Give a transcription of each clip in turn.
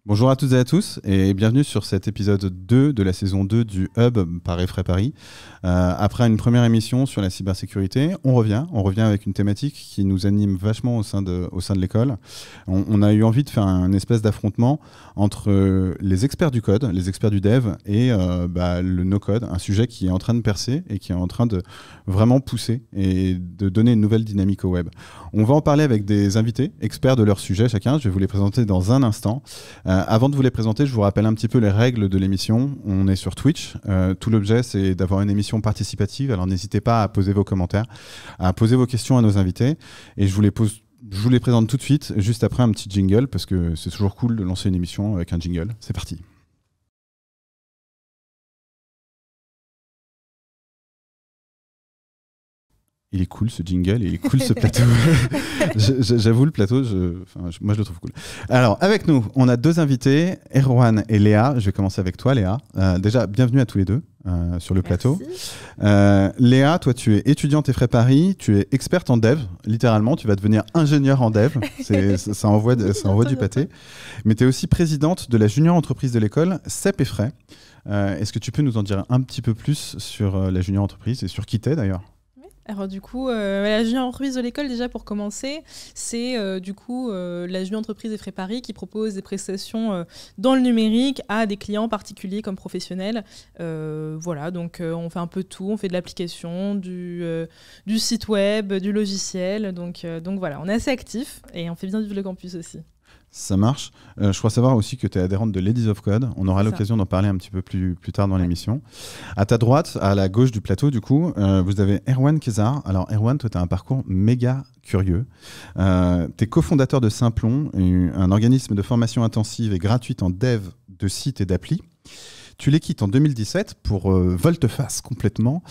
Bonjour à toutes et à tous et bienvenue sur cet épisode 2 de la saison 2 du Hub par Effray Paris. Après une première émission sur la cybersécurité, on revient avec une thématique qui nous anime vachement au sein de l'école. On a eu envie de faire un espèce d'affrontement entre les experts du code, les experts du dev et le no-code, un sujet qui est en train de percer et qui est en train de vraiment pousser et de donner une nouvelle dynamique au web. On va en parler avec des invités, experts de leur sujet chacun. Je vais vous les présenter dans un instant. Avant de vous les présenter, je vous rappelle un petit peu les règles de l'émission. On est sur Twitch. Tout l'objet, c'est d'avoir une émission participative. Alors n'hésitez pas à poser vos commentaires, à poser vos questions à nos invités. Et je vous les présente tout de suite, juste après un petit jingle, parce que c'est toujours cool de lancer une émission avec un jingle. C'est parti. Il est cool ce jingle, il est cool ce plateau. J'avoue, le plateau, moi je le trouve cool. Alors, avec nous, on a deux invités, Erwan et Léa. Je vais commencer avec toi, Léa. Déjà, bienvenue à tous les deux sur le plateau. Léa, toi, tu es étudiante Effray Paris, tu es experte en dev, littéralement. Tu vas devenir ingénieure en dev. Ça envoie du pâté. Mais tu es aussi présidente de la junior entreprise de l'école, CEP Effray. Est-ce que tu peux nous en dire un petit peu plus sur la junior entreprise et sur qui t'es d'ailleurs ? Alors du coup, la junior entreprise de l'école, déjà pour commencer, c'est la junior entreprise Effray Paris qui propose des prestations dans le numérique à des clients particuliers comme professionnels. Donc on fait un peu tout, on fait de l'application, du site web, du logiciel. Donc voilà, on est assez actifs et on fait bien vivre le campus aussi. Ça marche. Je crois savoir aussi que tu es adhérente de Ladies of Code. On aura l'occasion d'en parler un petit peu plus tard dans l'émission. À ta droite, à la gauche du plateau, du coup, vous avez Erwan Kézard. Alors, Erwan, toi, tu as un parcours méga curieux. Tu es cofondateur de Simplon, un organisme de formation intensive et gratuite en dev de sites et d'applis. Tu les quittes en 2017 pour volte-face complètement.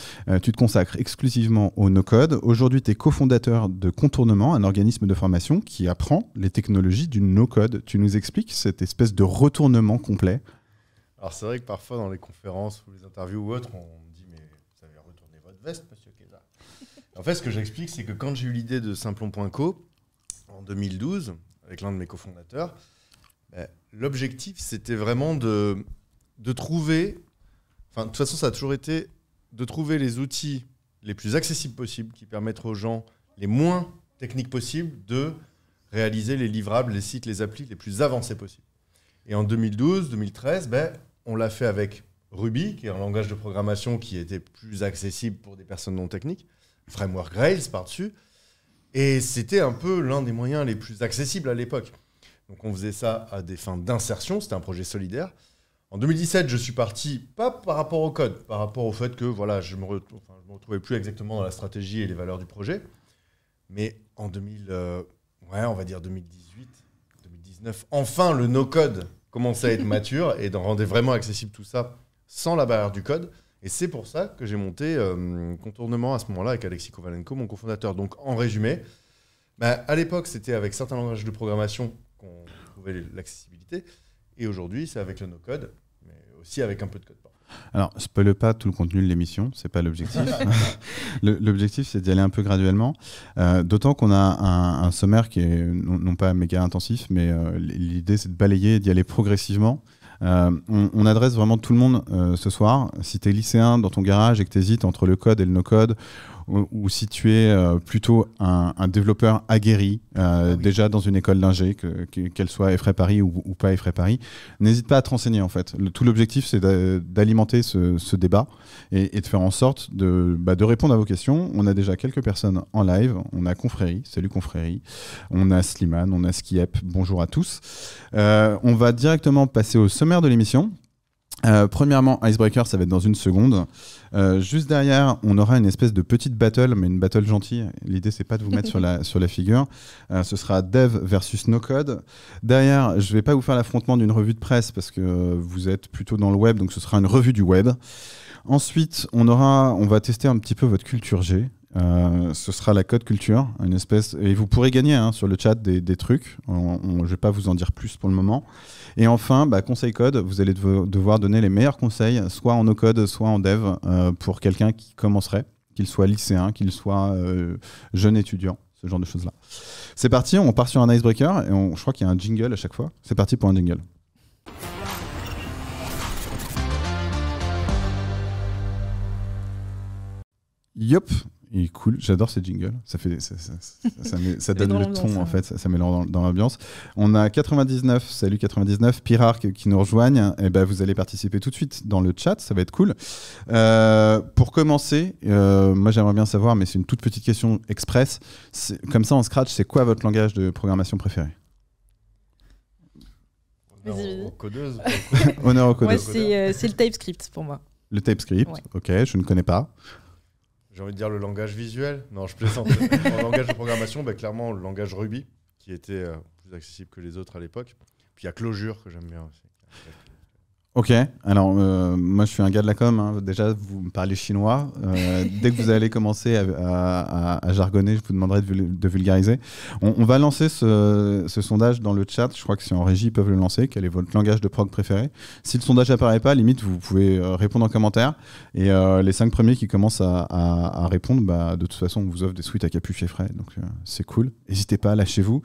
Tu te consacres exclusivement au no-code. Aujourd'hui, tu es cofondateur de Contournement, un organisme de formation qui apprend les technologies du no-code. Tu nous expliques cette espèce de retournement complet? Alors, c'est vrai que parfois, dans les conférences ou les interviews ou autres, on me dit « Mais vous avez retourné votre veste, monsieur Kézard ?» En fait, ce que j'explique, c'est que quand j'ai eu l'idée de Simplon.co, en 2012, avec l'un de mes cofondateurs, l'objectif, c'était vraiment de trouver, de toute façon ça a toujours été de trouver les outils les plus accessibles possibles qui permettent aux gens les moins techniques possibles de réaliser les livrables, les sites, les applis les plus avancés possibles. Et en 2012-2013, on l'a fait avec Ruby, qui est un langage de programmation qui était plus accessible pour des personnes non techniques, Framework Rails par-dessus, et c'était un peu l'un des moyens les plus accessibles à l'époque. Donc on faisait ça à des fins d'insertion, c'était un projet solidaire. En 2017, je suis parti, pas par rapport au code, par rapport au fait que je me retrouvais plus exactement dans la stratégie et les valeurs du projet. Mais en 2018, 2019, enfin le no-code commençait à être mature et rendait vraiment accessible tout ça sans la barrière du code. Et c'est pour ça que j'ai monté Contournement à ce moment-là avec Alexis Kovalenko, mon cofondateur. Donc en résumé, à l'époque, c'était avec certains langages de programmation qu'on trouvait l'accessibilité. Et aujourd'hui, c'est avec le no-code, mais aussi avec un peu de code. Alors, spoil pas tout le contenu de l'émission, c'est pas l'objectif. L'objectif, c'est d'y aller un peu graduellement. D'autant qu'on a un sommaire qui est non pas méga intensif, mais l'idée, c'est de balayer et d'y aller progressivement. On adresse vraiment tout le monde ce soir. Si tu es lycéen dans ton garage et que tu hésites entre le code et le no-code, ou si tu es plutôt un développeur aguerri, déjà dans une école d'ingé, qu'elle soit Effray Paris ou pas Effray Paris, n'hésite pas à te renseigner en fait. Tout l'objectif, c'est d'alimenter ce débat et de faire en sorte de répondre à vos questions. On a déjà quelques personnes en live. On a Confrérie, salut Confrérie. On a Slimane, on a Skiep, bonjour à tous. On va directement passer au sommaire de l'émission. Premièrement, Icebreaker, ça va être dans une seconde. Juste derrière, on aura une espèce de petite battle, mais une battle gentille. L'idée, c'est pas de vous mettre sur la figure. Ce sera Dev versus No Code. Derrière, je vais pas vous faire l'affrontement d'une revue de presse parce que vous êtes plutôt dans le web, donc ce sera une revue du web. Ensuite, on va tester un petit peu votre culture G. Ce sera la code culture, une espèce, et vous pourrez gagner sur le chat des trucs. Je vais pas vous en dire plus pour le moment. Et enfin, conseil code, vous allez devoir donner les meilleurs conseils, soit en no-code, soit en dev, pour quelqu'un qui commencerait, qu'il soit lycéen, qu'il soit jeune étudiant, ce genre de choses-là. C'est parti, on part sur un icebreaker, et je crois qu'il y a un jingle à chaque fois. C'est parti pour un jingle. Yop, il est cool, j'adore ces jingles, ça donne le ton en fait, ça met dans l'ambiance. On a 99, salut 99, Pirard qui nous rejoignent, et ben vous allez participer tout de suite dans le chat, ça va être cool. Pour commencer, moi j'aimerais bien savoir, mais c'est une toute petite question express, comme ça en Scratch, c'est quoi votre langage de programmation préféré? Honneur aux codeuses. Honneur aux codeuses. Ouais, c'est le TypeScript pour moi. Le TypeScript, ouais. Ok, je ne connais pas. J'ai envie de dire le langage visuel. Non, je plaisante. En langage de programmation, clairement, le langage Ruby, qui était plus accessible que les autres à l'époque. Puis il y a Clojure, que j'aime bien aussi. Ok, alors moi je suis un gars de la com, hein. Déjà vous me parlez chinois, dès que vous allez commencer à jargonner, je vous demanderai de vulgariser. On va lancer ce sondage dans le chat, je crois que si en régie ils peuvent le lancer, quel est votre langage de prog préféré. Si le sondage apparaît pas, limite vous pouvez répondre en commentaire, et les 5 premiers qui commencent à répondre, de toute façon on vous offre des suites à capuche et frais, donc c'est cool, n'hésitez pas, lâchez-vous.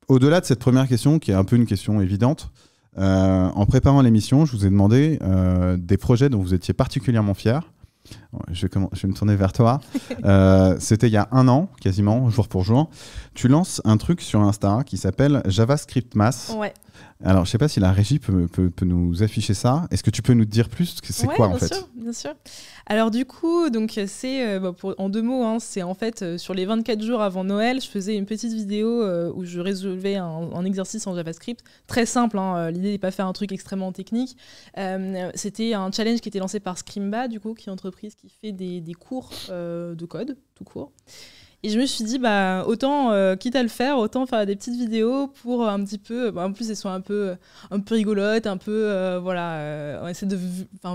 Au-delà de cette première question, qui est un peu une question évidente, en préparant l'émission, je vous ai demandé des projets dont vous étiez particulièrement fiers. Je vais me tourner vers toi. C'était il y a 1 an, quasiment, jour pour jour. Tu lances un truc sur Insta qui s'appelle JavaScript Mass. Ouais. Alors, je ne sais pas si la régie peut nous afficher ça. Est-ce que tu peux nous dire plus? C'est quoi en fait? Bien sûr. Alors du coup, donc c'est en 2 mots, hein, c'est en fait sur les 24 jours avant Noël, je faisais une petite vidéo où je résolvais un exercice en JavaScript très simple. Hein, l'idée n'est pas faire un truc extrêmement technique. C'était un challenge qui était lancé par Scrimba, du coup, qui est une entreprise qui fait des cours de code tout court. Et je me suis dit, autant, quitte à le faire, autant faire des petites vidéos pour un petit peu, en plus elles sont un peu rigolotes, un peu, on essaie de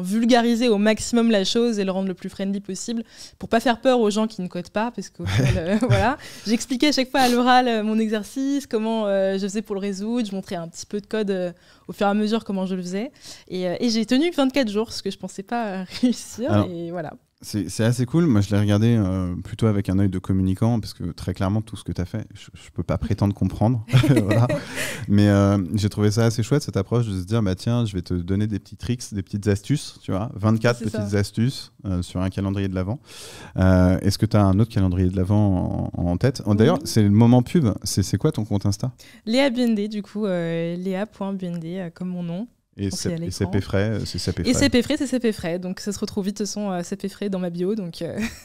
vulgariser au maximum la chose et le rendre le plus friendly possible, pour pas faire peur aux gens qui ne codent pas, parce que voilà. J'expliquais à chaque fois à l'oral mon exercice, comment je faisais pour le résoudre, je montrais un petit peu de code au fur et à mesure comment je le faisais. Et j'ai tenu 24 jours, ce que je pensais pas réussir, alors, et voilà. C'est assez cool. Moi, je l'ai regardé plutôt avec un œil de communicant, parce que très clairement, tout ce que tu as fait, je ne peux pas prétendre comprendre. Voilà. Mais j'ai trouvé ça assez chouette, cette approche de se dire, tiens, je vais te donner des petits tricks, des petites astuces, tu vois, 24 petites astuces sur un calendrier de l'Avent. Est-ce que tu as un autre calendrier de l'Avent en tête? D'ailleurs, c'est le moment pub. C'est quoi ton compte Insta? Léa BND, du coup, léa.bnd, comme mon nom. Et CP Frais, c'est CP Frais. Et CP Frais, c'est CP Frais. Donc ça se retrouve vite, de toute façon, CP Frais dans ma bio. Donc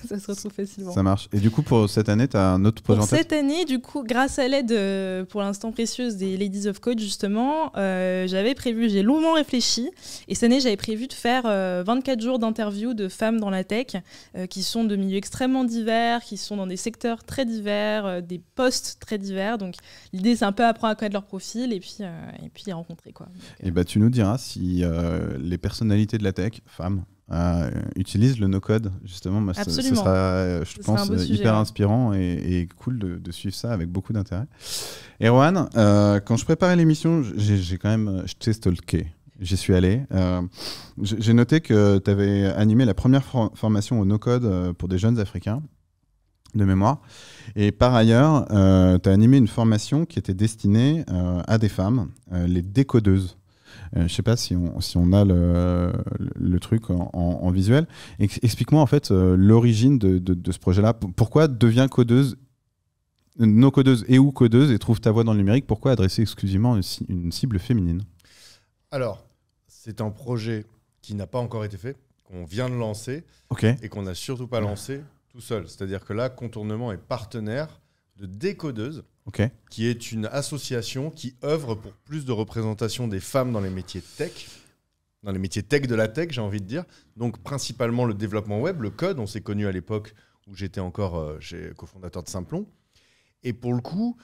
ça se retrouve facilement. Ça marche. Et du coup, pour cette année, tu as un autre projet en tête? Cette année, du coup, grâce à l'aide, pour l'instant précieuse, des Ladies of Code, justement, j'ai longuement réfléchi. Et cette année, j'avais prévu de faire 24 jours d'interviews de femmes dans la tech, qui sont de milieux extrêmement divers, qui sont dans des secteurs très divers, des postes très divers. Donc l'idée, c'est un peu apprendre à connaître leur profil et puis les rencontrer, quoi. Donc, et tu nous diras si les personnalités de la tech, femmes, utilisent le no-code. Justement, moi, ce sera, je pense, hyper inspirant et cool de suivre ça avec beaucoup d'intérêt. Erwan, quand je préparais l'émission, je t'ai stalké. J'y suis allé. J'ai noté que tu avais animé la première formation au no-code pour des jeunes Africains, de mémoire. Et par ailleurs, tu as animé une formation qui était destinée à des femmes, les décodeuses. Je ne sais pas si on a le truc en visuel. Explique-moi en fait l'origine de ce projet-là. Pourquoi devient codeuse, non codeuse et ou codeuse, et trouve ta voie dans le numérique? Pourquoi adresser exclusivement une cible féminine? Alors, c'est un projet qui n'a pas encore été fait, qu'on vient de lancer, et qu'on n'a surtout pas lancé tout seul. C'est-à-dire que là, Contournement est partenaire de Décodeuse, qui est une association qui œuvre pour plus de représentation des femmes dans les métiers tech, dans les métiers tech de la tech, j'ai envie de dire. Donc principalement le développement web, le code. On s'est connus à l'époque où j'étais encore cofondateur de Simplon. Et pour le coup,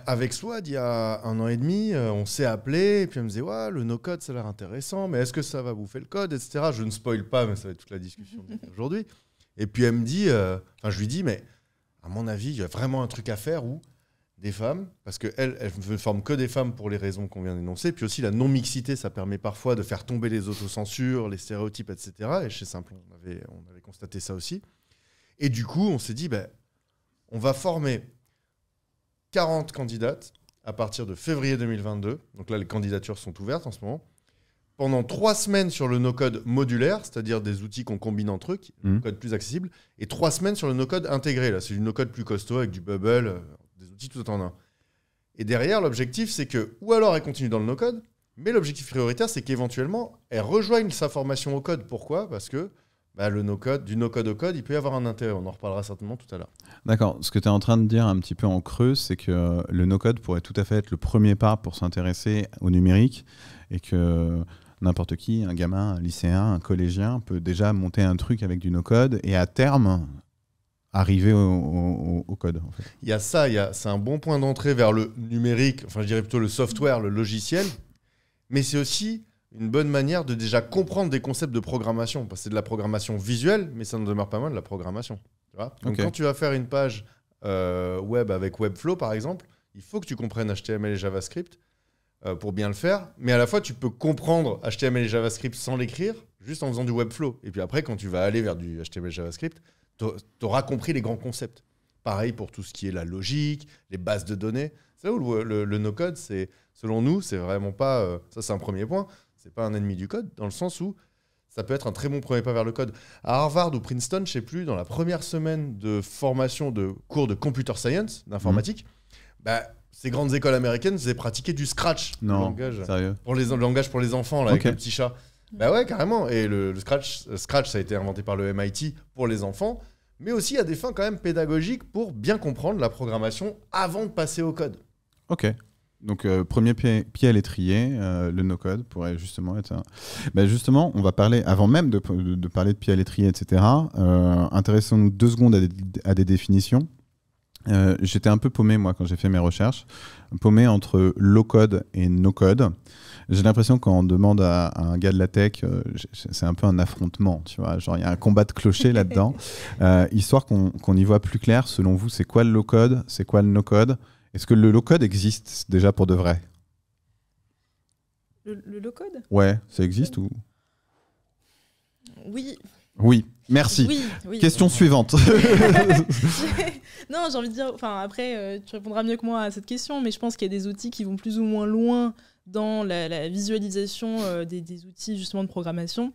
avec Swad, il y a 1 an et demi, on s'est appelé, et puis elle me disait ouais, le no-code, ça a l'air intéressant, mais est-ce que ça va bouffer le code, etc. Je ne spoil pas, mais ça va être toute la discussion d'aujourd'hui. Et puis elle me dit, je lui dis, mais à mon avis, il y a vraiment un truc à faire où des femmes, parce qu'elle ne forme que des femmes pour les raisons qu'on vient d'énoncer, puis aussi la non-mixité, ça permet parfois de faire tomber les autocensures, les stéréotypes, etc. Et chez Simplon, on avait constaté ça aussi. Et du coup, on s'est dit, on va former 40 candidates à partir de février 2022. Donc là, les candidatures sont ouvertes en ce moment, pendant 3 semaines sur le no-code modulaire, c'est-à-dire des outils qu'on combine entre eux, code plus accessible, et 3 semaines sur le no-code intégré. Là, c'est du no-code plus costaud avec du bubble, des outils tout en un. Et derrière, l'objectif, c'est que, ou alors elle continue dans le no-code, mais l'objectif prioritaire, c'est qu'éventuellement, elle rejoigne sa formation au code. Pourquoi ? Parce que le no-code, du no-code au code, il peut y avoir un intérêt. On en reparlera certainement tout à l'heure. D'accord. Ce que tu es en train de dire un petit peu en creux, c'est que le no-code pourrait tout à fait être le premier pas pour s'intéresser au numérique et que n'importe qui, un gamin, un lycéen, un collégien, peut déjà monter un truc avec du no-code et à terme arriver au code. En fait. Il y a ça, c'est un bon point d'entrée vers le numérique, enfin je dirais plutôt le software, le logiciel, mais c'est aussi une bonne manière de déjà comprendre des concepts de programmation, parce que c'est de la programmation visuelle, mais ça ne demeure pas moins de la programmation. Tu vois ? Donc quand tu vas faire une page web avec Webflow, par exemple, il faut que tu comprennes HTML et JavaScript pour bien le faire, mais à la fois, tu peux comprendre HTML et JavaScript sans l'écrire, juste en faisant du Webflow. Et puis après, quand tu vas aller vers du HTML et JavaScript, tu auras compris les grands concepts. Pareil pour tout ce qui est la logique, les bases de données. C'est là où le no-code, selon nous, c'est vraiment pas... ça, c'est un premier point. C'est pas un ennemi du code, dans le sens où ça peut être un très bon premier pas vers le code. À Harvard ou Princeton, je sais plus, dans la première semaine de formation de cours de computer science, d'informatique, ces grandes écoles américaines faisaient pratiquer du Scratch. Non, langage, sérieux. le langage pour les enfants, là, avec le petit chat. Bah ouais, carrément. Et le Scratch, ça a été inventé par le MIT pour les enfants, mais aussi à des fins quand même pédagogiques pour bien comprendre la programmation avant de passer au code. Ok. Donc, premier pied à l'étrier, le no-code pourrait justement être... justement, on va parler, avant même de parler de pied à l'étrier, etc., intéressons-nous 2 secondes à des définitions. J'étais un peu paumé, moi, quand j'ai fait mes recherches. Paumé entre low-code et no-code. J'ai l'impression que quand on demande à un gars de la tech, c'est un peu un affrontement, tu vois. Genre, il y a un combat de clochers là-dedans. Histoire qu'on y voit plus clair, selon vous, c'est quoi le low-code ? C'est quoi le no-code ? Est-ce que le low-code existe déjà pour de vrai ? Le low-code ? Ouais, ça existe ou... Oui. Oui, merci. Oui. Question suivante. Non, j'ai envie de dire... Enfin, après, tu répondras mieux que moi à cette question, mais je pense qu'il y a des outils qui vont plus ou moins loin dans la visualisation des outils, justement, de programmation.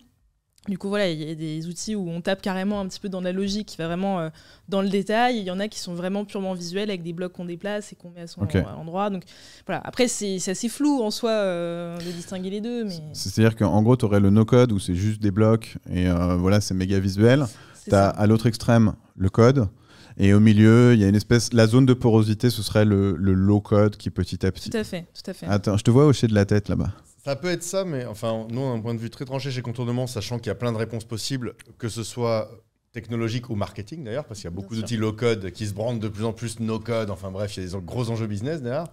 Du coup, voilà, il y a des outils où on tape carrément un petit peu dans la logique, qui va vraiment dans le détail. Il y en a qui sont vraiment purement visuels, avec des blocs qu'on déplace et qu'on met à son endroit. Donc, voilà. Après, c'est assez flou en soi de distinguer les deux. Mais... C'est-à-dire qu'en gros, tu aurais le no-code où c'est juste des blocs et voilà, c'est méga visuel. Tu as à l'autre extrême le code. Et au milieu, il y a une espèce... La zone de porosité, ce serait le low-code qui petit à petit... Tout à fait. Attends, je te vois hocher de la tête là-bas. Ça peut être ça, mais enfin, nous, d'un point de vue très tranché chez Contournement, sachant qu'il y a plein de réponses possibles, que ce soit technologique ou marketing d'ailleurs, parce qu'il y a beaucoup d'outils low-code qui se brandent de plus en plus no-code. Enfin bref, il y a des gros enjeux business derrière.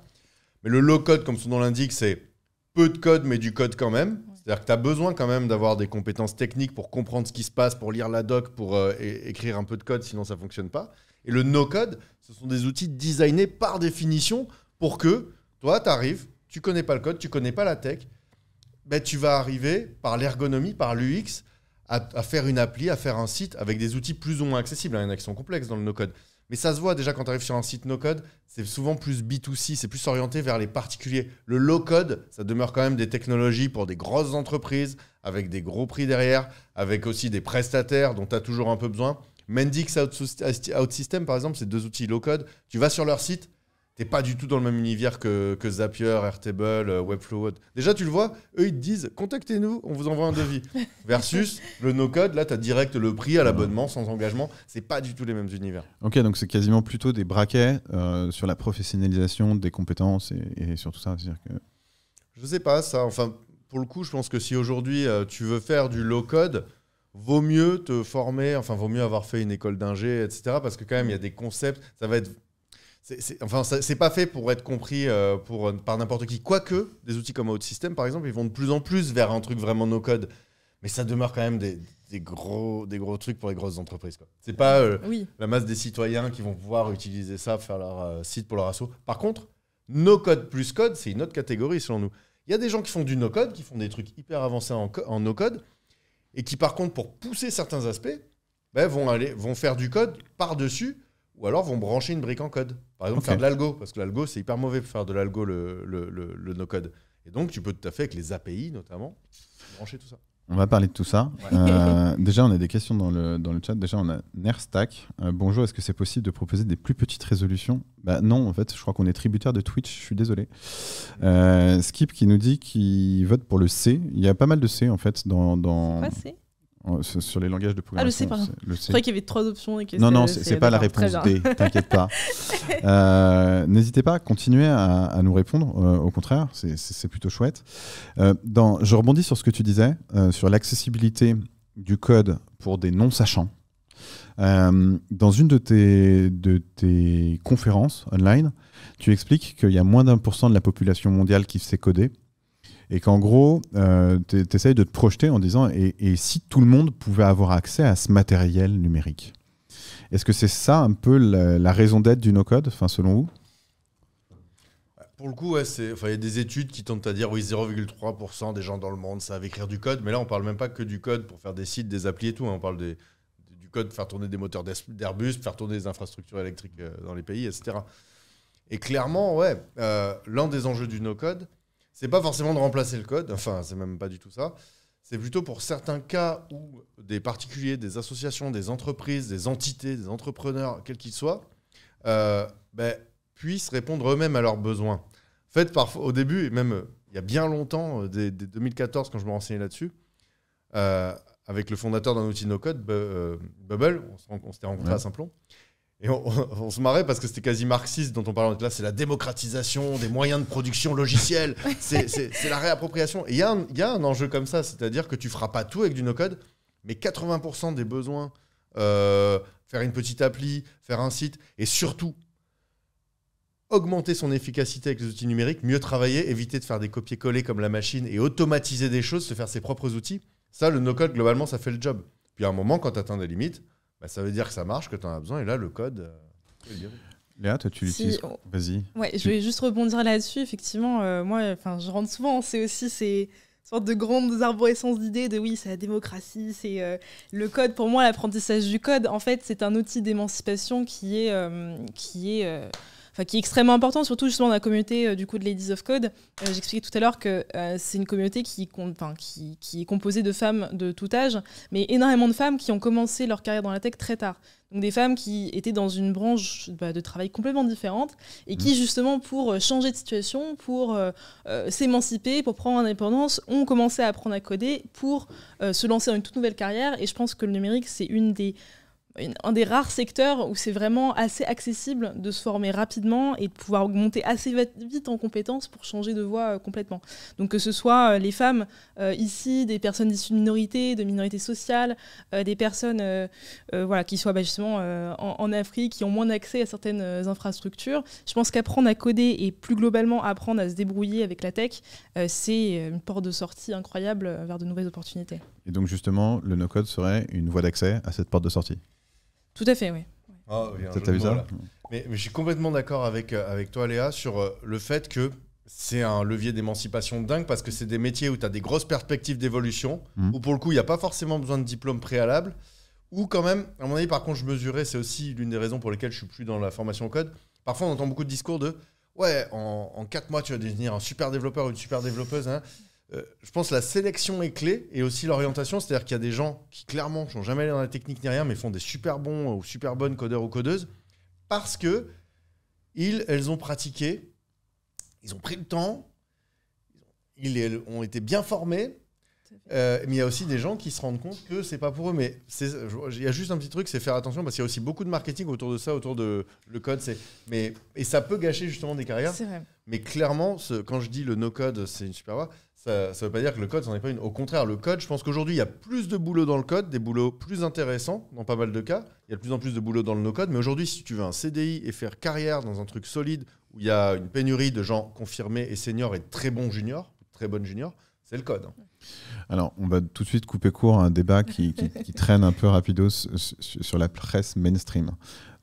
Mais le low-code, comme son nom l'indique, c'est peu de code, mais du code quand même. C'est-à-dire que tu as besoin quand même d'avoir des compétences techniques pour comprendre ce qui se passe, pour lire la doc, pour écrire un peu de code, sinon ça ne fonctionne pas. Et le no-code, ce sont des outils designés par définition pour que toi, tu arrives, tu connais pas le code, tu connais pas la tech, tu vas arriver par l'ergonomie, par l'UX, à faire une appli, à faire un site avec des outils plus ou moins accessibles. Il y en a qui sont complexes dans le no-code. Mais ça se voit déjà quand tu arrives sur un site no-code, c'est souvent plus B2C, c'est plus orienté vers les particuliers. Le low-code, ça demeure quand même des technologies pour des grosses entreprises, avec des gros prix derrière, avec aussi des prestataires dont tu as toujours un peu besoin. Mendix OutSystem, par exemple, c'est 2 outils low-code. Tu vas sur leur site, tu n'es pas du tout dans le même univers que Zapier, Airtable, Webflow. Déjà, tu le vois, eux, ils te disent « Contactez-nous, on vous envoie un devis ». Versus le no-code, là, tu as direct le prix à l'abonnement, sans engagement. Ce n'est pas du tout les mêmes univers. Ok, donc c'est quasiment plutôt des braquets sur la professionnalisation des compétences et sur tout ça. C'est-à-dire que... Je ne sais pas, ça. Enfin, pour le coup, je pense que si aujourd'hui, tu veux faire du low-code, vaut mieux te former, enfin, vaut mieux avoir fait une école d'ingé, etc. Parce que quand même, il y a des concepts, ça va être... c'est pas fait pour être compris par n'importe qui. Quoique, des outils comme OutSystem, par exemple, ils vont de plus en plus vers un truc vraiment no-code. Mais ça demeure quand même des gros trucs pour les grosses entreprises, quoi. C'est pas la masse des citoyens qui vont pouvoir utiliser ça pour faire leur site pour leur asso. Par contre, no-code plus code, c'est une autre catégorie selon nous. Il y a des gens qui font du no-code, qui font des trucs hyper avancés en no-code, et qui, par contre, pour pousser certains aspects, vont faire du code par-dessus, ou alors vont brancher une brique en code. Par exemple, faire de l'algo, parce que l'algo, c'est hyper mauvais pour faire de l'algo, le no-code. Et donc, tu peux tout à fait, avec les API notamment, brancher tout ça. On va parler de tout ça. Déjà, on a des questions dans le chat. Déjà, on a Nerstack. Bonjour, est-ce que c'est possible de proposer des plus petites résolutions ? Non, en fait, je crois qu'on est tributaire de Twitch. Je suis désolé. Skip qui nous dit qu'il vote pour le C. Il y a pas mal de C, en fait, dans... C'est C ? Sur les langages de programmation. Ah, le C, pardon. Le C. Je croyais qu'il y avait 3 options. Et que non, c'est pas la réponse D, t'inquiète pas. N'hésitez pas à continuer à nous répondre, au contraire, c'est plutôt chouette. Je rebondis sur ce que tu disais, sur l'accessibilité du code pour des non-sachants. Dans une de tes conférences online, tu expliques qu'il y a moins d'1% de la population mondiale qui sait coder. Et qu'en gros, tu essayes de te projeter en disant et si tout le monde pouvait avoir accès à ce matériel numérique ? Est-ce que c'est ça un peu la raison d'être du no-code, selon vous ? Pour le coup, il y a des études qui tentent à dire oui, 0,3% des gens dans le monde savent écrire du code. Mais là, on ne parle même pas que du code pour faire des sites, des applis et tout. On parle du code pour faire tourner des moteurs d'Airbus, faire tourner des infrastructures électriques dans les pays, etc. Et clairement, l'un des enjeux du no-code, c'est pas forcément de remplacer le code, c'est même pas du tout ça. C'est plutôt pour certains cas où des particuliers, des associations, des entreprises, des entités, des entrepreneurs, quels qu'ils soient, puissent répondre eux-mêmes à leurs besoins. En fait, parfois, au début, et même il y a bien longtemps, dès 2014, quand je me renseignais là-dessus, avec le fondateur d'un outil no-code, Bubble, on s'était rencontrés à Simplon. Et on se marrait parce que c'était quasi marxiste dont on parlait. Là, c'est la démocratisation des moyens de production logiciels. C'est la réappropriation. Et il y a un enjeu comme ça, c'est-à-dire que tu ne feras pas tout avec du no-code, mais 80% des besoins, faire une petite appli, faire un site, et surtout augmenter son efficacité avec les outils numériques, mieux travailler, éviter de faire des copier-coller comme la machine et automatiser des choses, se faire ses propres outils. Ça, le no-code, globalement, ça fait le job. Puis à un moment, quand tu atteins des limites, ça veut dire que ça marche, que tu en as besoin. Et là, le code... Léa, toi, tu l'utilises. Vas-y. Ouais, je vais juste rebondir là-dessus. Effectivement, moi, je rentre souvent en C aussi. C'est une sorte de grande arborescence d'idées de oui, c'est la démocratie, c'est le code. Pour moi, l'apprentissage du code, en fait, c'est un outil d'émancipation qui est extrêmement important, surtout justement dans la communauté du coup de Ladies of Code. J'expliquais tout à l'heure que c'est une communauté qui est composée de femmes de tout âge, mais énormément de femmes qui ont commencé leur carrière dans la tech très tard. Donc des femmes qui étaient dans une branche de travail complètement différente et qui justement pour changer de situation, pour s'émanciper, pour prendre indépendance, ont commencé à apprendre à coder pour se lancer dans une toute nouvelle carrière. Et je pense que le numérique, c'est un des rares secteurs où c'est vraiment assez accessible de se former rapidement et de pouvoir augmenter assez vite en compétences pour changer de voie complètement. Donc que ce soit les femmes ici, des personnes issues de minorités sociales, des personnes qui soient justement en Afrique, qui ont moins d'accès à certaines infrastructures. Je pense qu'apprendre à coder et plus globalement apprendre à se débrouiller avec la tech, c'est une porte de sortie incroyable vers de nouvelles opportunités. Et donc justement, le no-code serait une voie d'accès à cette porte de sortie. Tout à fait, oui. T'as vu ça ? Mais je suis complètement d'accord avec toi, Léa, sur le fait que c'est un levier d'émancipation dingue parce que c'est des métiers où tu as des grosses perspectives d'évolution, où pour le coup, il n'y a pas forcément besoin de diplôme préalable, ou quand même, à mon avis, par contre, je mesurais, c'est aussi l'une des raisons pour lesquelles je suis plus dans la formation au code. Parfois, on entend beaucoup de discours de « Ouais, en 4 mois, tu vas devenir un super développeur ou une super développeuse. » Je pense que la sélection est clé et aussi l'orientation, c'est-à-dire qu'il y a des gens qui clairement ne sont jamais allés dans la technique ni rien, mais font des super bons ou super bonnes codeurs ou codeuses parce que elles ont pratiqué, ils ont pris le temps, ils ont été bien formés. Mais il y a aussi des gens qui se rendent compte que c'est pas pour eux. Mais il y a juste un petit truc, c'est faire attention parce qu'il y a aussi beaucoup de marketing autour de ça, autour de le code. Et ça peut gâcher justement des carrières. C'est vrai. Mais clairement, quand je dis le no-code, c'est une super voie, ça ne veut pas dire que le code, c'en est pas une. Au contraire, le code, je pense qu'aujourd'hui, il y a plus de boulot dans le code, des boulots plus intéressants dans pas mal de cas. Il y a de plus en plus de boulot dans le no-code. Mais aujourd'hui, si tu veux un CDI et faire carrière dans un truc solide où il y a une pénurie de gens confirmés et seniors et de très bons juniors, très bonnes juniors, c'est le code. Alors, on va tout de suite couper court à un débat qui traîne un peu rapidos sur la presse mainstream.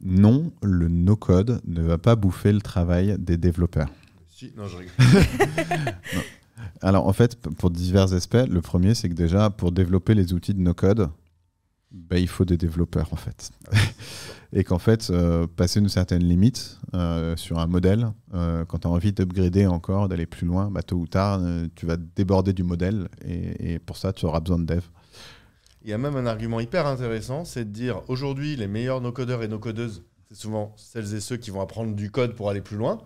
Non, le no-code ne va pas bouffer le travail des développeurs. Si, non, je rigole. Non. Alors, en fait, pour divers aspects, le premier, c'est que déjà, pour développer les outils de no-code, Il faut des développeurs en fait. Et qu'en fait, passer une certaine limite sur un modèle, quand tu as envie d'upgrader encore, d'aller plus loin, tôt ou tard, tu vas déborder du modèle et pour ça, tu auras besoin de dev. Il y a même un argument hyper intéressant, c'est de dire aujourd'hui, les meilleurs no-codeurs et no-codeuses, c'est souvent celles et ceux qui vont apprendre du code pour aller plus loin.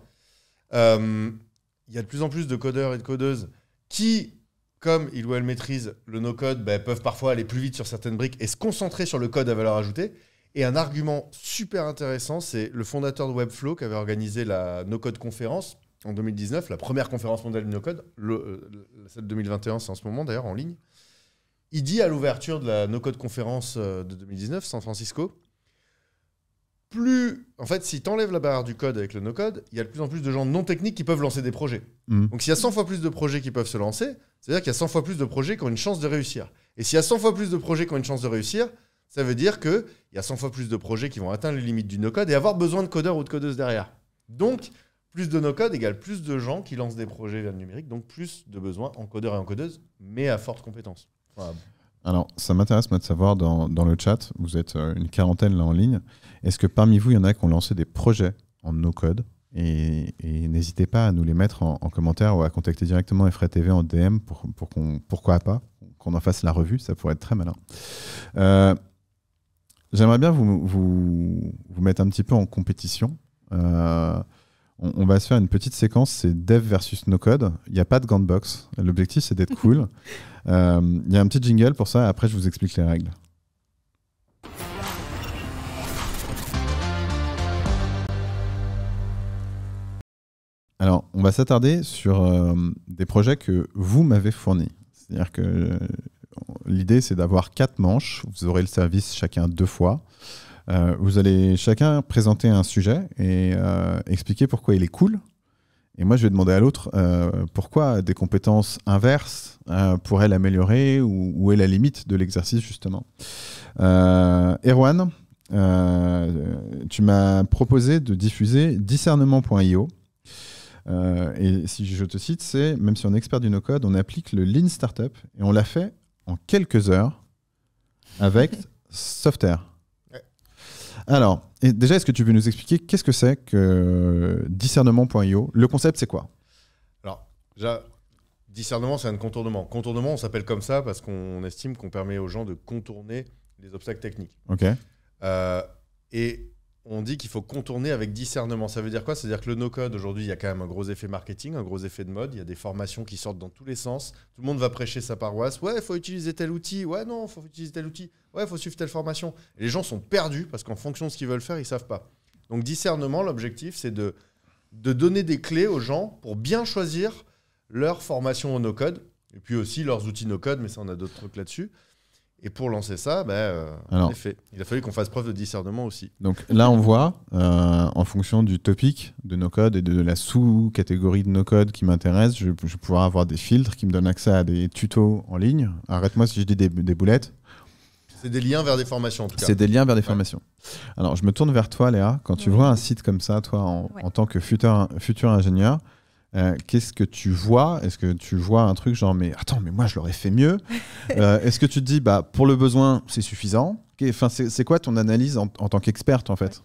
Il y a de plus en plus de codeurs et de codeuses qui, comme ils ou elles maîtrisent le no-code, peuvent parfois aller plus vite sur certaines briques et se concentrer sur le code à valeur ajoutée. Et un argument super intéressant, c'est le fondateur de Webflow qui avait organisé la no-code conférence en 2019, la première conférence mondiale du no-code, celle de 2021, c'est en ce moment d'ailleurs en ligne. Il dit à l'ouverture de la no-code conférence de 2019, San Francisco, en fait, si tu enlèves la barrière du code avec le no-code, il y a de plus en plus de gens non techniques qui peuvent lancer des projets. Donc s'il y a 100 fois plus de projets qui peuvent se lancer, c'est-à-dire qu'il y a 100 fois plus de projets qui ont une chance de réussir. Et s'il y a 100 fois plus de projets qui ont une chance de réussir, ça veut dire qu'il y a 100 fois plus de projets qui vont atteindre les limites du no-code et avoir besoin de codeurs ou de codeuses derrière. Donc, plus de no-code égale plus de gens qui lancent des projets vers le numérique, donc plus de besoins en codeurs et en codeuses, mais à forte compétence. Voilà. Alors, ça m'intéresse moi de savoir dans le chat, vous êtes une quarantaine là en ligne, est-ce que parmi vous, il y en a qui ont lancé des projets en no-code et n'hésitez pas à nous les mettre en commentaire ou à contacter directement Effray TV en DM pour pourquoi pas, qu'on en fasse la revue, ça pourrait être très malin. J'aimerais bien vous mettre un petit peu en compétition. On va se faire une petite séquence, c'est Dev versus No Code. Il n'y a pas de gants de boxe. L'objectif, c'est d'être cool. Il y a un petit jingle pour ça, et après, je vous explique les règles. Alors, on va s'attarder sur des projets que vous m'avez fournis. C'est-à-dire que l'idée, c'est d'avoir 4 manches. Vous aurez le service chacun 2 fois. Vous allez chacun présenter un sujet et expliquer pourquoi il est cool. Et moi, je vais demander à l'autre pourquoi des compétences inverses pourraient l'améliorer ou où est la limite de l'exercice, justement. Erwan, tu m'as proposé de diffuser discernement.io. Et si je te cite, c'est même si on est expert du no-code, on applique le Lean Startup et on l'a fait en quelques heures avec Softair. Alors, déjà, est-ce que tu peux nous expliquer qu'est-ce que c'est que discernement.io? Le concept, c'est quoi? Alors, déjà, discernement, c'est un contournement. Contournement, on s'appelle comme ça parce qu'on estime qu'on permet aux gens de contourner les obstacles techniques. Ok. Et on dit qu'il faut contourner avec discernement. Ça veut dire quoi? C'est-à-dire que le no-code, aujourd'hui, il y a quand même un gros effet marketing, un gros effet de mode. Il y a des formations qui sortent dans tous les sens. Tout le monde va prêcher sa paroisse. Ouais, il faut utiliser tel outil. Ouais, non, il faut utiliser tel outil. Ouais, il faut suivre telle formation. Et les gens sont perdus parce qu'en fonction de ce qu'ils veulent faire, ils ne savent pas. Donc, discernement, l'objectif, c'est de donner des clés aux gens pour bien choisir leur formation au no-code et puis aussi leurs outils no-code, mais ça, on a d'autres trucs là-dessus. Et pour lancer ça, en effet, il a fallu qu'on fasse preuve de discernement aussi. Donc là, on voit, en fonction du topic de no-code et de la sous-catégorie de no-code qui m'intéresse, je vais pouvoir avoir des filtres qui me donnent accès à des tutos en ligne. Arrête-moi si je dis des boulettes. C'est des liens vers des formations, en tout cas. C'est des liens vers des formations. Alors, je me tourne vers toi, Léa. Quand tu vois un site comme ça, toi, en tant que futur ingénieur, qu'est-ce que tu vois? Est-ce que tu vois un truc genre, mais attends, mais moi, je l'aurais fait mieux? Est-ce que tu te dis, pour le besoin, c'est suffisant? Enfin, c'est quoi ton analyse en tant qu'experte, en fait?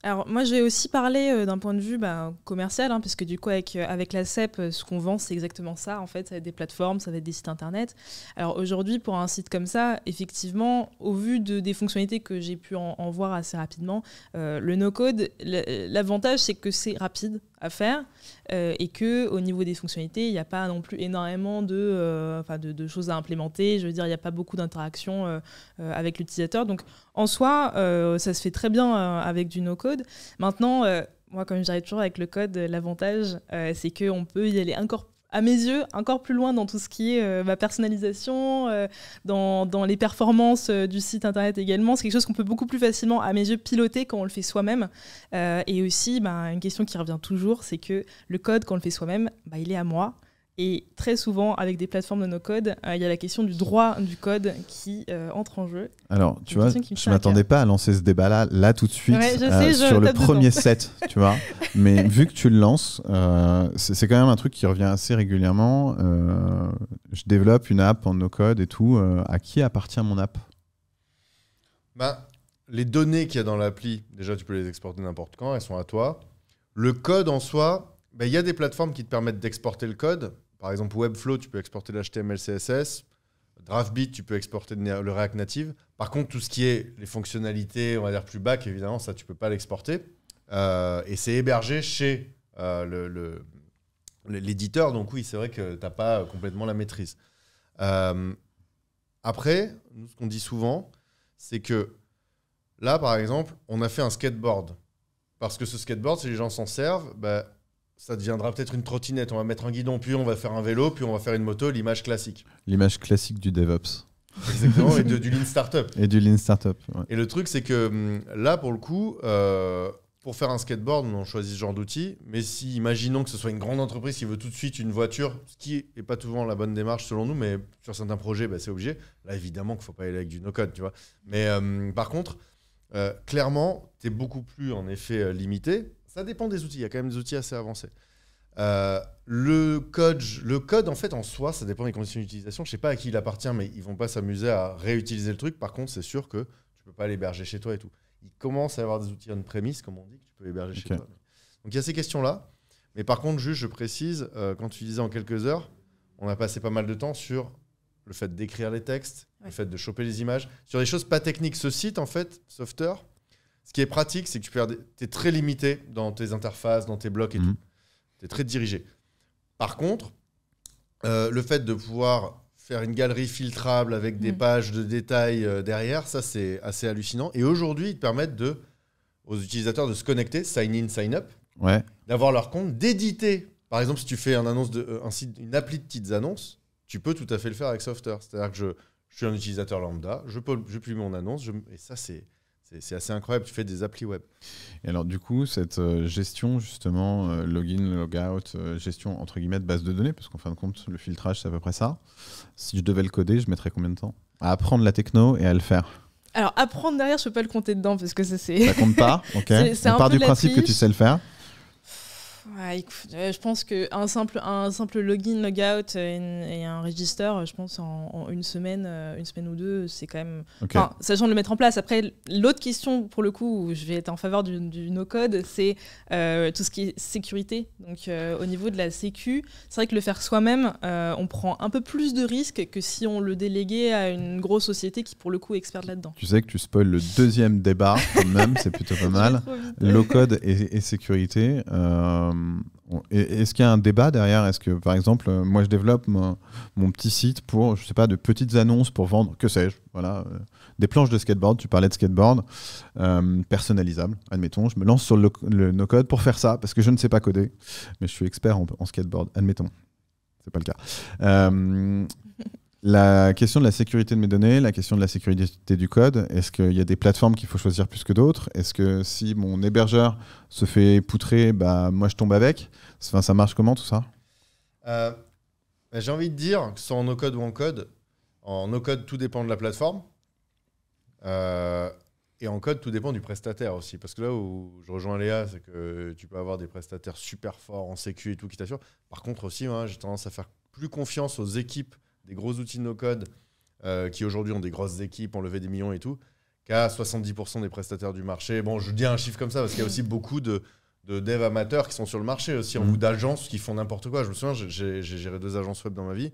Alors moi, je vais aussi parler d'un point de vue commercial, puisque du coup, avec la CEP, ce qu'on vend, c'est exactement ça. En fait, ça va être des plateformes, ça va être des sites internet. Alors aujourd'hui, pour un site comme ça, effectivement, au vu des fonctionnalités que j'ai pu en voir assez rapidement, le no-code, l'avantage, c'est que c'est rapide à faire et qu'au niveau des fonctionnalités, il n'y a pas non plus énormément de choses à implémenter. Je veux dire, il n'y a pas beaucoup d'interactions avec l'utilisateur. Donc, en soi, ça se fait très bien avec du no-code. Maintenant, moi, comme j'arrive toujours avec le code, l'avantage, c'est qu'on peut y aller à mes yeux, encore plus loin dans tout ce qui est ma personnalisation, dans les performances du site internet également. C'est quelque chose qu'on peut beaucoup plus facilement, à mes yeux, piloter quand on le fait soi-même. Et aussi, une question qui revient toujours, c'est que le code, quand on le fait soi-même, il est à moi. Et très souvent, avec des plateformes de no-code, il y a la question du droit du code qui entre en jeu. Alors, tu vois, je ne m'attendais pas à lancer ce débat-là, là tout de suite, sur le premier set, tu vois. Mais vu que tu le lances, c'est quand même un truc qui revient assez régulièrement. Je développe une app en no-code et tout. À qui appartient mon app? Les données qu'il y a dans l'appli, déjà, tu peux les exporter n'importe quand, elles sont à toi. Le code en soi, il y a des plateformes qui te permettent d'exporter le code. Par exemple, Webflow, tu peux exporter l'HTML, CSS. Draftbeat, tu peux exporter le React Native. Par contre, tout ce qui est les fonctionnalités, on va dire plus back, évidemment, ça, tu peux pas l'exporter. Et c'est hébergé chez l'éditeur. Donc oui, c'est vrai que tu n'as pas complètement la maîtrise. Après, nous, ce qu'on dit souvent, c'est que là, par exemple, on a fait un skateboard. Parce que ce skateboard, si les gens s'en servent, ça deviendra peut-être une trottinette. On va mettre un guidon, puis on va faire un vélo, puis on va faire une moto, l'image classique. L'image classique du DevOps. Exactement, et du Lean Startup. Et du Lean Startup, ouais. Et le truc, c'est que là, pour le coup, pour faire un skateboard, on choisit ce genre d'outil. Mais si, imaginons que ce soit une grande entreprise qui veut tout de suite une voiture, ce qui n'est pas souvent la bonne démarche selon nous, mais sur certains projets, c'est obligé. Là, évidemment qu'il ne faut pas aller avec du no-code, tu vois. Mais par contre, clairement, tu es beaucoup plus, en effet, limité. Ça dépend des outils. Il y a quand même des outils assez avancés. Le code, en fait, en soi, ça dépend des conditions d'utilisation. Je ne sais pas à qui il appartient, mais ils ne vont pas s'amuser à réutiliser le truc. Par contre, c'est sûr que tu ne peux pas l'héberger chez toi et tout. Il commence à y avoir des outils on-premise, comme on dit, que tu peux héberger chez toi. Donc, il y a ces questions-là. Mais par contre, juste, je précise, quand tu disais en quelques heures, on a passé pas mal de temps sur le fait d'écrire les textes, le fait de choper les images, sur des choses pas techniques. Ce site, en fait, Softer, ce qui est pratique, c'est que tu es très limité dans tes interfaces, dans tes blocs et tout. Tu es très dirigé. Par contre, le fait de pouvoir faire une galerie filtrable avec des pages de détails derrière, ça, c'est assez hallucinant. Et aujourd'hui, ils te permettent aux utilisateurs de se connecter, sign in, sign up, d'avoir leur compte, d'éditer. Par exemple, si tu fais une appli de petites annonces, tu peux tout à fait le faire avec Softer. C'est-à-dire que je suis un utilisateur lambda, je publie mon annonce, et ça, c'est assez incroyable, tu fais des applis web. Et alors du coup, cette gestion justement, login, logout, gestion entre guillemets de base de données, parce qu'en fin de compte, le filtrage, c'est à peu près ça. Si je devais le coder, je mettrais combien de temps à apprendre la techno et à le faire? Alors apprendre derrière, je peux pas le compter dedans, parce que ça compte pas, ok. On part du principe que tu sais le faire. Ouais, écoute, je pense qu'un simple login, logout et un register, je pense en une semaine ou deux, c'est quand même... Okay. Sachant de le mettre en place. Après, l'autre question, pour le coup, où je vais être en faveur du no-code, c'est tout ce qui est sécurité. Donc, au niveau de la sécu, c'est vrai que le faire soi-même, on prend un peu plus de risques que si on le déléguait à une grosse société qui, pour le coup, est experte là-dedans. Tu sais que tu spoil le deuxième débat, quand même, c'est plutôt pas mal. Low-code et sécurité. Est-ce qu'il y a un débat derrière? Est-ce que, par exemple, moi je développe mon petit site pour, je sais pas, de petites annonces pour vendre, que sais-je, voilà, des planches de skateboard, tu parlais de skateboard, personnalisables, admettons, je me lance sur le no-code pour faire ça, parce que je ne sais pas coder, mais je suis expert en skateboard, admettons, c'est pas le cas. La question de la sécurité de mes données, la question de la sécurité du code, est-ce qu'il y a des plateformes qu'il faut choisir plus que d'autres? Est-ce que si mon hébergeur se fait poutrer, moi je tombe avec? Enfin, ça marche comment tout ça? J'ai envie de dire que ce soit en no-code ou en no-code, tout dépend de la plateforme. Et en code, tout dépend du prestataire aussi. Parce que là où je rejoins Léa, c'est que tu peux avoir des prestataires super forts en sécu et tout qui t'assurent. Par contre aussi, j'ai tendance à faire plus confiance aux équipes des gros outils no-code qui aujourd'hui ont des grosses équipes, ont levé des millions et tout, qu'à 70% des prestataires du marché. Bon, je dis un chiffre comme ça parce qu'il y a aussi beaucoup de devs amateurs qui sont sur le marché aussi, ou d'agences qui font n'importe quoi. Je me souviens, j'ai géré 2 agences web dans ma vie.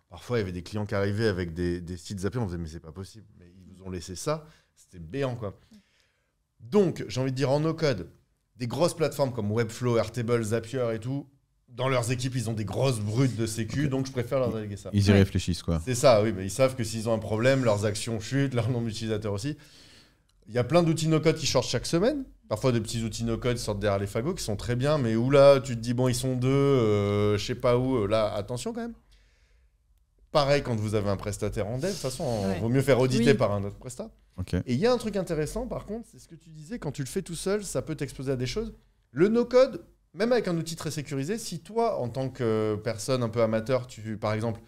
Parfois, il y avait des clients qui arrivaient avec des sites zappés. On faisait, mais c'est pas possible. Mais ils nous ont laissé ça. C'était béant, quoi. Donc, j'ai envie de dire en no-code, des grosses plateformes comme Webflow, Airtable, Zapier et tout, dans leurs équipes, ils ont des grosses brutes de sécu, donc je préfère leur déléguer ça. Ils y réfléchissent, quoi. C'est ça, oui, mais ils savent que s'ils ont un problème, leurs actions chutent, leur nombre d'utilisateurs aussi. Il y a plein d'outils no-code qui sortent chaque semaine. Parfois, des petits outils no-code sortent derrière les fagots qui sont très bien, mais où là, tu te dis, bon, ils sont 2, je sais pas où, là, attention quand même. Pareil, quand vous avez un prestataire en dev, de toute façon, il vaut mieux faire auditer par un autre prestat. Okay. Et il y a un truc intéressant, par contre, c'est ce que tu disais, quand tu le fais tout seul, ça peut t'exposer à des choses. Le no-code, même avec un outil très sécurisé, si toi, en tant que personne un peu amateur, par exemple,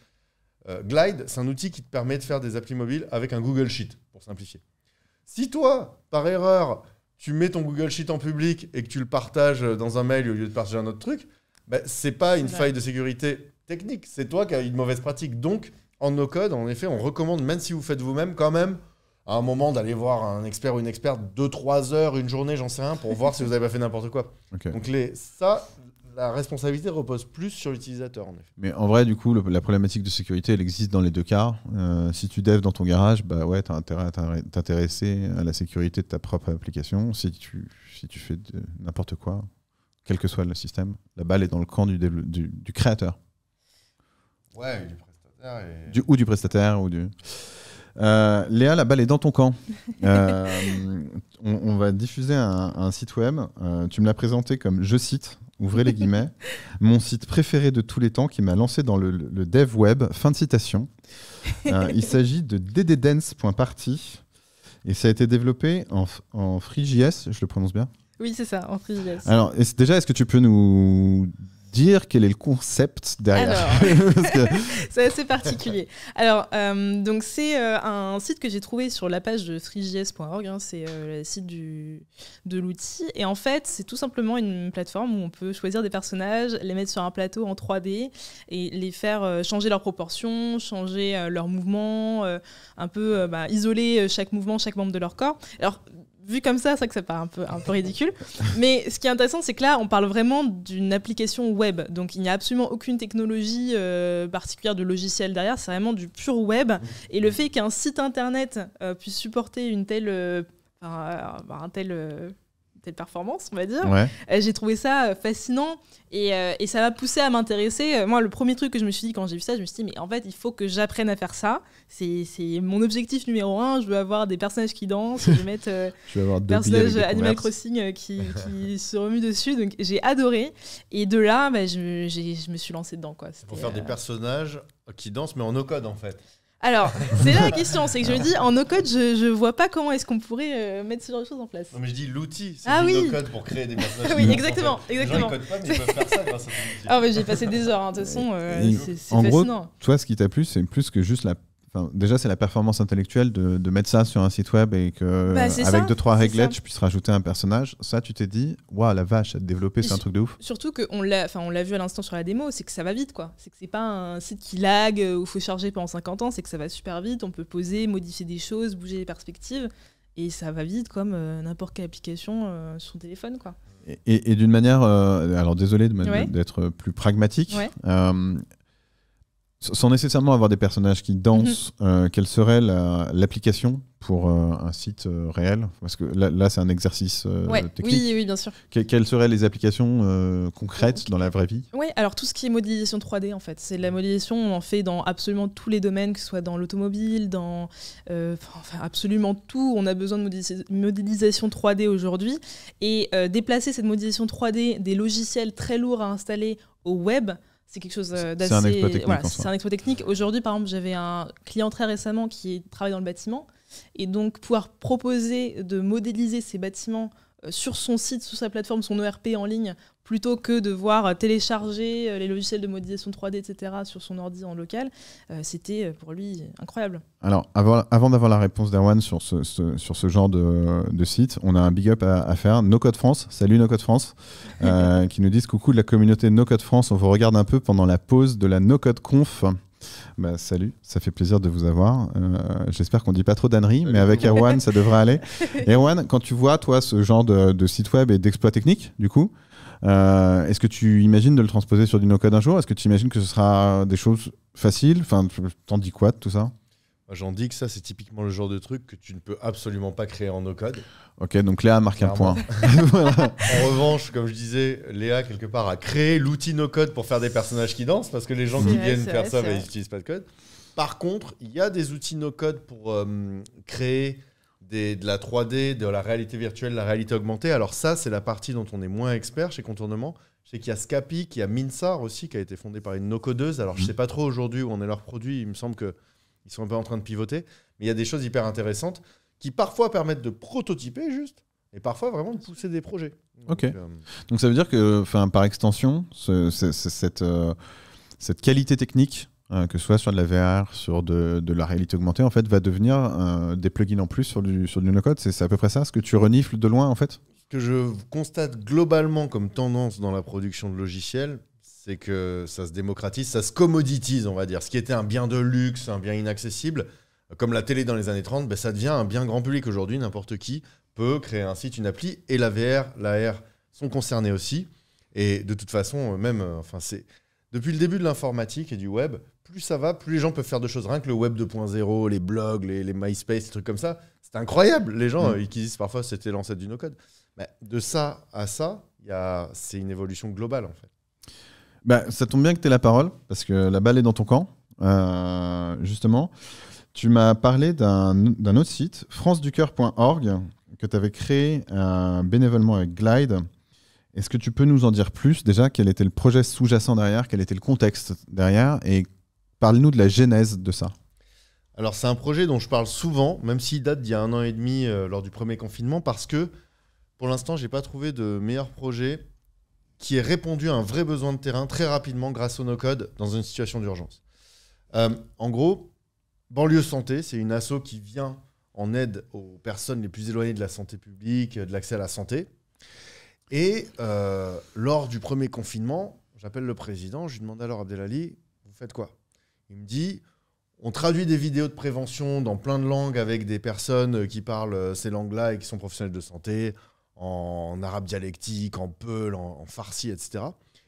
Glide, c'est un outil qui te permet de faire des applis mobiles avec un Google Sheet, pour simplifier. Si toi, par erreur, tu mets ton Google Sheet en public et que tu le partages dans un mail au lieu de partager un autre truc, c'est pas une faille de sécurité technique, c'est toi qui as une mauvaise pratique. Donc, en no-code, en effet, on recommande, même si vous faites vous-même, quand même, à un moment d'aller voir un expert ou une experte 2-3 heures, une journée, j'en sais rien, pour voir si vous n'avez pas fait n'importe quoi. Ok. Donc la responsabilité repose plus sur l'utilisateur, en effet. Mais en vrai, du coup, la problématique de sécurité, elle existe dans les deux cas. Si tu devs dans ton garage, bah ouais, t'as intérêt à t'intéresser à la sécurité de ta propre application. Si tu fais n'importe quoi, quel que soit le système, la balle est dans le camp du créateur. Ouais, du prestataire. Ou du prestataire. Léa, la balle est dans ton camp. On va diffuser un site web. Tu me l'as présenté comme, je cite, ouvrez les guillemets, mon site préféré de tous les temps qui m'a lancé dans le dev web. Fin de citation. Il s'agit de ddance.party et ça a été développé en FreeJS, je le prononce bien? Oui, c'est ça, en FreeJS. Alors, déjà, est-ce que tu peux nous dire quel est le concept derrière? Alors, c'est assez particulier. Alors, donc c'est un site que j'ai trouvé sur la page de freejs.org, hein, c'est le site de l'outil. Et en fait, c'est tout simplement une plateforme où on peut choisir des personnages, les mettre sur un plateau en 3D et les faire changer leurs proportions, changer leurs mouvements, un peu isoler chaque mouvement, chaque membre de leur corps. Alors, vu comme ça, c'est vrai que ça paraît un peu ridicule. Mais ce qui est intéressant, c'est que là, on parle vraiment d'une application web. Donc, il n'y a absolument aucune technologie particulière de logiciel derrière. C'est vraiment du pur web. Et le fait qu'un site internet puisse supporter une telle performance, on va dire, Ouais. J'ai trouvé ça fascinant. Et ça m'a poussé à m'intéresser. Moi, le premier truc que je me suis dit quand j'ai vu ça, je me suis dit, mais en fait, il faut que j'apprenne à faire ça. C'est mon objectif numéro 1. Je veux avoir des personnages qui dansent. Je vais mettre Je vais avoir des personnages Animal Crossing qui se remuent dessus. Donc, j'ai adoré. Et de là, je me suis lancée dedans. Pour faire des personnages qui dansent, mais en no-code, en fait. Alors, c'est là la question. C'est que je me dis, en no-code, je vois pas comment est-ce qu'on pourrait mettre ce genre de choses en place. Non, mais je dis l'outil, c'est Ah du oui. no-code pour créer des personnages. Oui, qui dansent, exactement. en fait. Les gens, ils codent pas, mais ils peuvent faire ça grâce à ton outil. Ah, j'ai passé des heures. De toute façon, c'est En gros, fascinant. toi, ce qui t'a plu, c'est plus que juste déjà, c'est la performance intellectuelle de mettre ça sur un site web et que avec 2-3 réglettes, je puisse rajouter un personnage. Ça, tu t'es dit, waouh, la vache, à te développer, c'est un truc de ouf. Surtout qu'on l'a vu à l'instant sur la démo, c'est que ça va vite, quoi. C'est que c'est pas un site qui lag où il faut charger pendant 50 ans, c'est que ça va super vite. On peut poser, modifier des choses, bouger les perspectives. Et ça va vite comme n'importe quelle application sur son téléphone, quoi. Et d'une manière, alors désolé d'être plus pragmatique, Ouais. sans nécessairement avoir des personnages qui dansent, quelle serait l'application pour un site réel? Parce que là c'est un exercice technique. Oui, bien sûr. Quelles seraient les applications concrètes dans la vraie vie? Oui, alors tout ce qui est modélisation 3D, en fait. C'est de la modélisation, on en fait dans absolument tous les domaines, que ce soit dans l'automobile, dans absolument tout. On a besoin de modélisation 3D aujourd'hui. Et déplacer cette modélisation 3D des logiciels très lourds à installer au web, c'est quelque chose d'assez... C'est un exploit technique. C'est un exploit technique. Aujourd'hui, par exemple, j'avais un client très récemment qui travaille dans le bâtiment. Et donc, pouvoir proposer de modéliser ces bâtiments sur son site, sur sa plateforme, son ERP en ligne, plutôt que de voir télécharger les logiciels de modélisation 3D, etc., sur son ordi en local, c'était pour lui incroyable. Alors, avant d'avoir la réponse d'Erwan sur ce genre de site, on a un big up à faire. No Code France, salut No Code France, qui nous disent coucou de la communauté No Code France, on vous regarde un peu pendant la pause de la No Code Conf. Salut, ça fait plaisir de vous avoir. J'espère qu'on dit pas trop d'âneries, mais avec Erwan, ça devrait aller. Erwan, quand tu vois, toi, ce genre de site web et d'exploit technique, du coup, est-ce que tu imagines de le transposer sur du no-code un jour? Est-ce que tu imagines que ce sera des choses faciles? Enfin, t'en dis quoi de tout ça? J'en dis que ça, c'est typiquement le genre de truc que tu ne peux absolument pas créer en no-code. Ok, donc Léa marque un point. Voilà. En revanche, comme je disais, Léa, quelque part, a créé l'outil no-code pour faire des personnages qui dansent, parce que les gens qui viennent faire ça, ils n'utilisent pas de code. Par contre, il y a des outils no-code pour créer de la 3D, de la réalité virtuelle, la réalité augmentée. Alors ça, c'est la partie dont on est moins expert chez Contournement. Je sais qu'il y a Scapi, qu'il y a Minsar aussi, qui a été fondé par une no-codeuse. Alors je ne sais pas trop aujourd'hui où on est leurs produits. Il me semble qu'ils sont un peu en train de pivoter. Mais il y a des choses hyper intéressantes qui parfois permettent de prototyper juste, et parfois vraiment de pousser des projets. Ok. Donc ça veut dire que, par extension, cette qualité technique, que ce soit sur de la VR, sur de la réalité augmentée, en fait, va devenir des plugins en plus sur du no-code. C'est à peu près ça, ce que tu renifles de loin, en fait? Ce que je constate globalement comme tendance dans la production de logiciels, c'est que ça se démocratise, ça se commoditise, on va dire. Ce qui était un bien de luxe, un bien inaccessible, comme la télé dans les années 30, ben, ça devient un bien grand public aujourd'hui. N'importe qui peut créer un site, une appli, et la VR, l'AR sont concernés aussi. Et de toute façon, même, depuis le début de l'informatique et du web, plus ça va, plus les gens peuvent faire de choses. Rien que le web 2.0, les blogs, les MySpace, les trucs comme ça, c'est incroyable. Les gens qui disent parfois c'était l'ancêtre du no-code. Ben, de ça à ça, c'est une évolution globale en fait. Bah, ça tombe bien que tu aies la parole, parce que la balle est dans ton camp. Justement, tu m'as parlé d'un autre site, franceducoeur.org, que tu avais créé bénévolement avec Glide. Est-ce que tu peux nous en dire plus déjà? Quel était le projet sous-jacent derrière? Quel était le contexte derrière? Et parle-nous de la genèse de ça. Alors, c'est un projet dont je parle souvent, même s'il date d'il y a 1 an et demi lors du premier confinement, parce que pour l'instant, je n'ai pas trouvé de meilleur projet qui ait répondu à un vrai besoin de terrain très rapidement grâce au no-code dans une situation d'urgence. En gros, Banlieue Santé, c'est une asso qui vient en aide aux personnes les plus éloignées de la santé publique, de l'accès à la santé. Et lors du premier confinement, j'appelle le président, je lui demande alors, Abdelali, vous faites quoi? Il me dit, on traduit des vidéos de prévention dans plein de langues avec des personnes qui parlent ces langues-là et qui sont professionnels de santé, en arabe dialectique, en peul, en farsi, etc.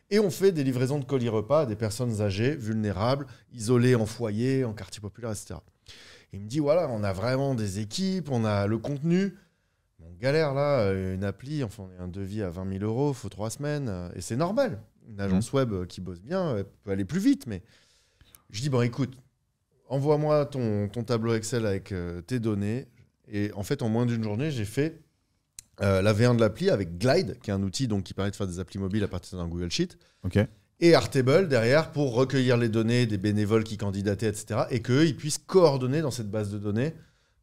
Et on fait des livraisons de colis repas à des personnes âgées, vulnérables, isolées en foyer, en quartier populaire, etc. Il me dit, voilà, on a vraiment des équipes, on a le contenu. On galère là, une appli, enfin on a un devis à 20 000 €, il faut 3 semaines, et c'est normal. Une agence web qui bosse bien, elle peut aller plus vite, mais je dis, bon écoute, envoie-moi ton tableau Excel avec tes données, et en fait en moins d'une journée, j'ai fait la V1 de l'appli avec Glide, qui est un outil donc, qui permet de faire des applis mobiles à partir d'un Google Sheet, et Airtable derrière pour recueillir les données des bénévoles qui candidataient, etc., et qu'eux, ils puissent coordonner dans cette base de données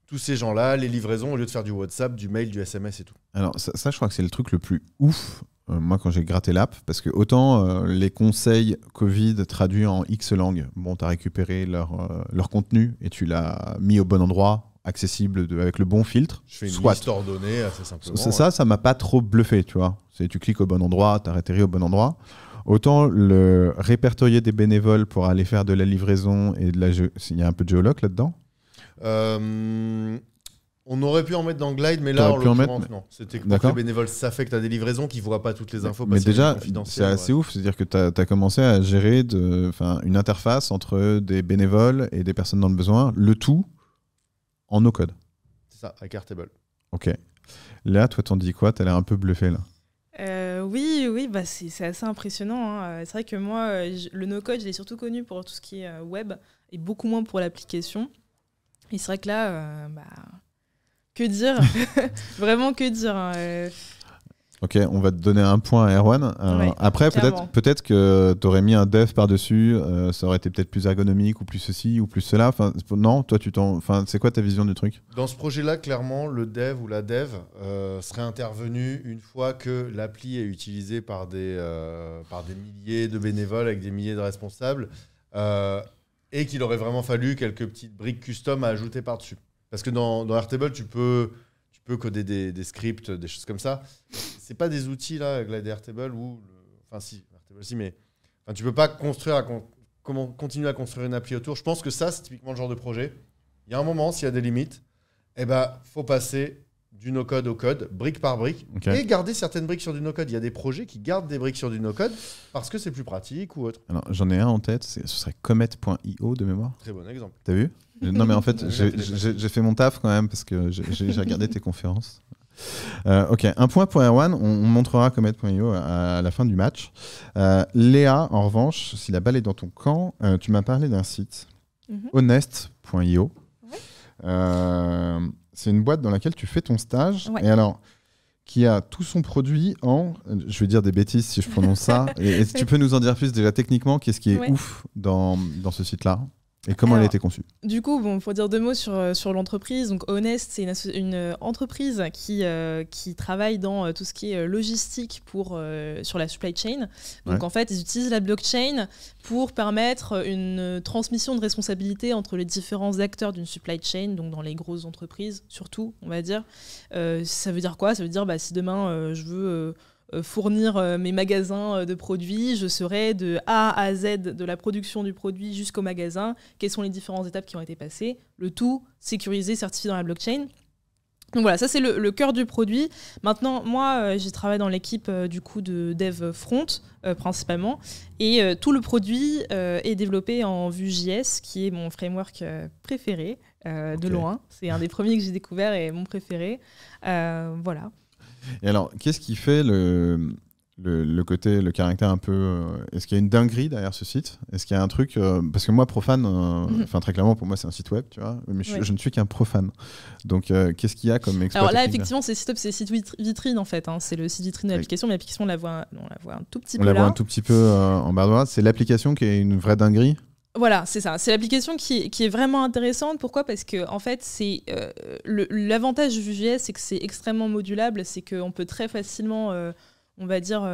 tous ces gens-là, les livraisons, au lieu de faire du WhatsApp, du mail, du SMS et tout. Alors ça je crois que c'est le truc le plus ouf, moi quand j'ai gratté l'app, parce que autant les conseils Covid traduits en X langues, bon, tu as récupéré leur contenu et tu l'as mis au bon endroit, accessible avec le bon filtre. Je fais une liste ordonnée assez simplement. Ça m'a pas trop bluffé, tu vois. Tu cliques au bon endroit, tu as atterri au bon endroit. Autant le répertorier des bénévoles pour aller faire de la livraison et il y a un peu de géoloc là-dedans. On aurait pu en mettre dans Glide, mais là, en l'occurrence, non. C'était que pour que les bénévoles savent que tu as des livraisons qui ne voient pas toutes les infos. Mais déjà, c'est assez ouf. C'est-à-dire que tu as commencé à gérer une interface entre des bénévoles et des personnes dans le besoin, le tout en no-code. C'est ça, avec Airtable. Ok. Léa, toi, t'en dis quoi? Tu as l'air un peu bluffé, là. Oui, bah c'est assez impressionnant. Hein. C'est vrai que moi, le no-code, je l'ai surtout connu pour tout ce qui est web et beaucoup moins pour l'application. Et c'est vrai que là, que dire? Vraiment, que dire hein. Ok, on va te donner un point à Erwan. Ouais, après, peut-être que tu aurais mis un dev par-dessus, ça aurait été peut-être plus ergonomique ou plus ceci ou plus cela. Enfin, non, toi, c'est quoi ta vision du truc? Dans ce projet-là, clairement, le dev ou la dev serait intervenu une fois que l'appli est utilisée par des milliers de bénévoles avec des milliers de responsables et qu'il aurait vraiment fallu quelques petites briques custom à ajouter par-dessus. Parce que dans Airtable, tu peux coder des scripts, des choses comme ça. C'est pas des outils là, Glide et Airtable Airtable si, mais tu peux pas continuer à construire une appli autour. Je pense que ça, c'est typiquement le genre de projet. Il y a un moment, s'il y a des limites, faut passer du no-code au code, brique par brique, et garder certaines briques sur du no-code. Il y a des projets qui gardent des briques sur du no-code parce que c'est plus pratique ou autre. Alors, j'en ai un en tête, ce serait Comet.io de mémoire. Très bon exemple. T'as vu? Non, mais en fait, j'ai fait mon taf quand même parce que j'ai regardé tes conférences. Ok, un point pour Erwan. On montrera Comet.io à la fin du match. Léa, en revanche, si la balle est dans ton camp, tu m'as parlé d'un site, honest.io. C'est une boîte dans laquelle tu fais ton stage. Et alors, qui a tout son produit en... Je vais dire des bêtises si je prononce ça. Et tu peux nous en dire plus déjà techniquement, qu'est-ce qui est ouf dans ce site-là? Et comment elle a été conçue? Du coup, il faut dire 2 mots sur l'entreprise. Donc, Honest, c'est une entreprise qui travaille dans tout ce qui est logistique sur la supply chain. Donc, en fait, ils utilisent la blockchain pour permettre une transmission de responsabilité entre les différents acteurs d'une supply chain, donc dans les grosses entreprises, surtout, on va dire. Ça veut dire quoi? Ça veut dire, si demain, je veux fournir mes magasins de produits. Je saurai de A à Z de la production du produit jusqu'au magasin, quelles sont les différentes étapes qui ont été passées, le tout sécurisé, certifié dans la blockchain. Donc voilà, ça c'est le cœur du produit. Maintenant, moi, j'ai travaillé dans l'équipe du coup de dev front principalement, et tout le produit est développé en Vue.js, qui est mon framework préféré de loin. C'est un des premiers que j'ai découvert et mon préféré. Voilà. Et alors, qu'est-ce qui fait le côté, le caractère un peu... est-ce qu'il y a une dinguerie derrière ce site ? Est-ce qu'il y a un truc... parce que moi, profane, très clairement, pour moi, c'est un site web, tu vois, mais je ne suis qu'un profane. Donc, qu'est-ce qu'il y a comme exploit Alors là, technique, effectivement, c'est site web, c'est site vitrine, en fait. Hein. C'est le site vitrine de l'application, mais l'application, on la voit un tout petit peu là. On la voit un tout petit peu en barre droite. C'est l'application qui est une vraie dinguerie ? Voilà, c'est ça. C'est l'application qui est vraiment intéressante. Pourquoi ? Parce que en fait, c'est l'avantage de Vue.js, c'est que c'est extrêmement modulable. C'est qu'on peut très facilement, on va dire,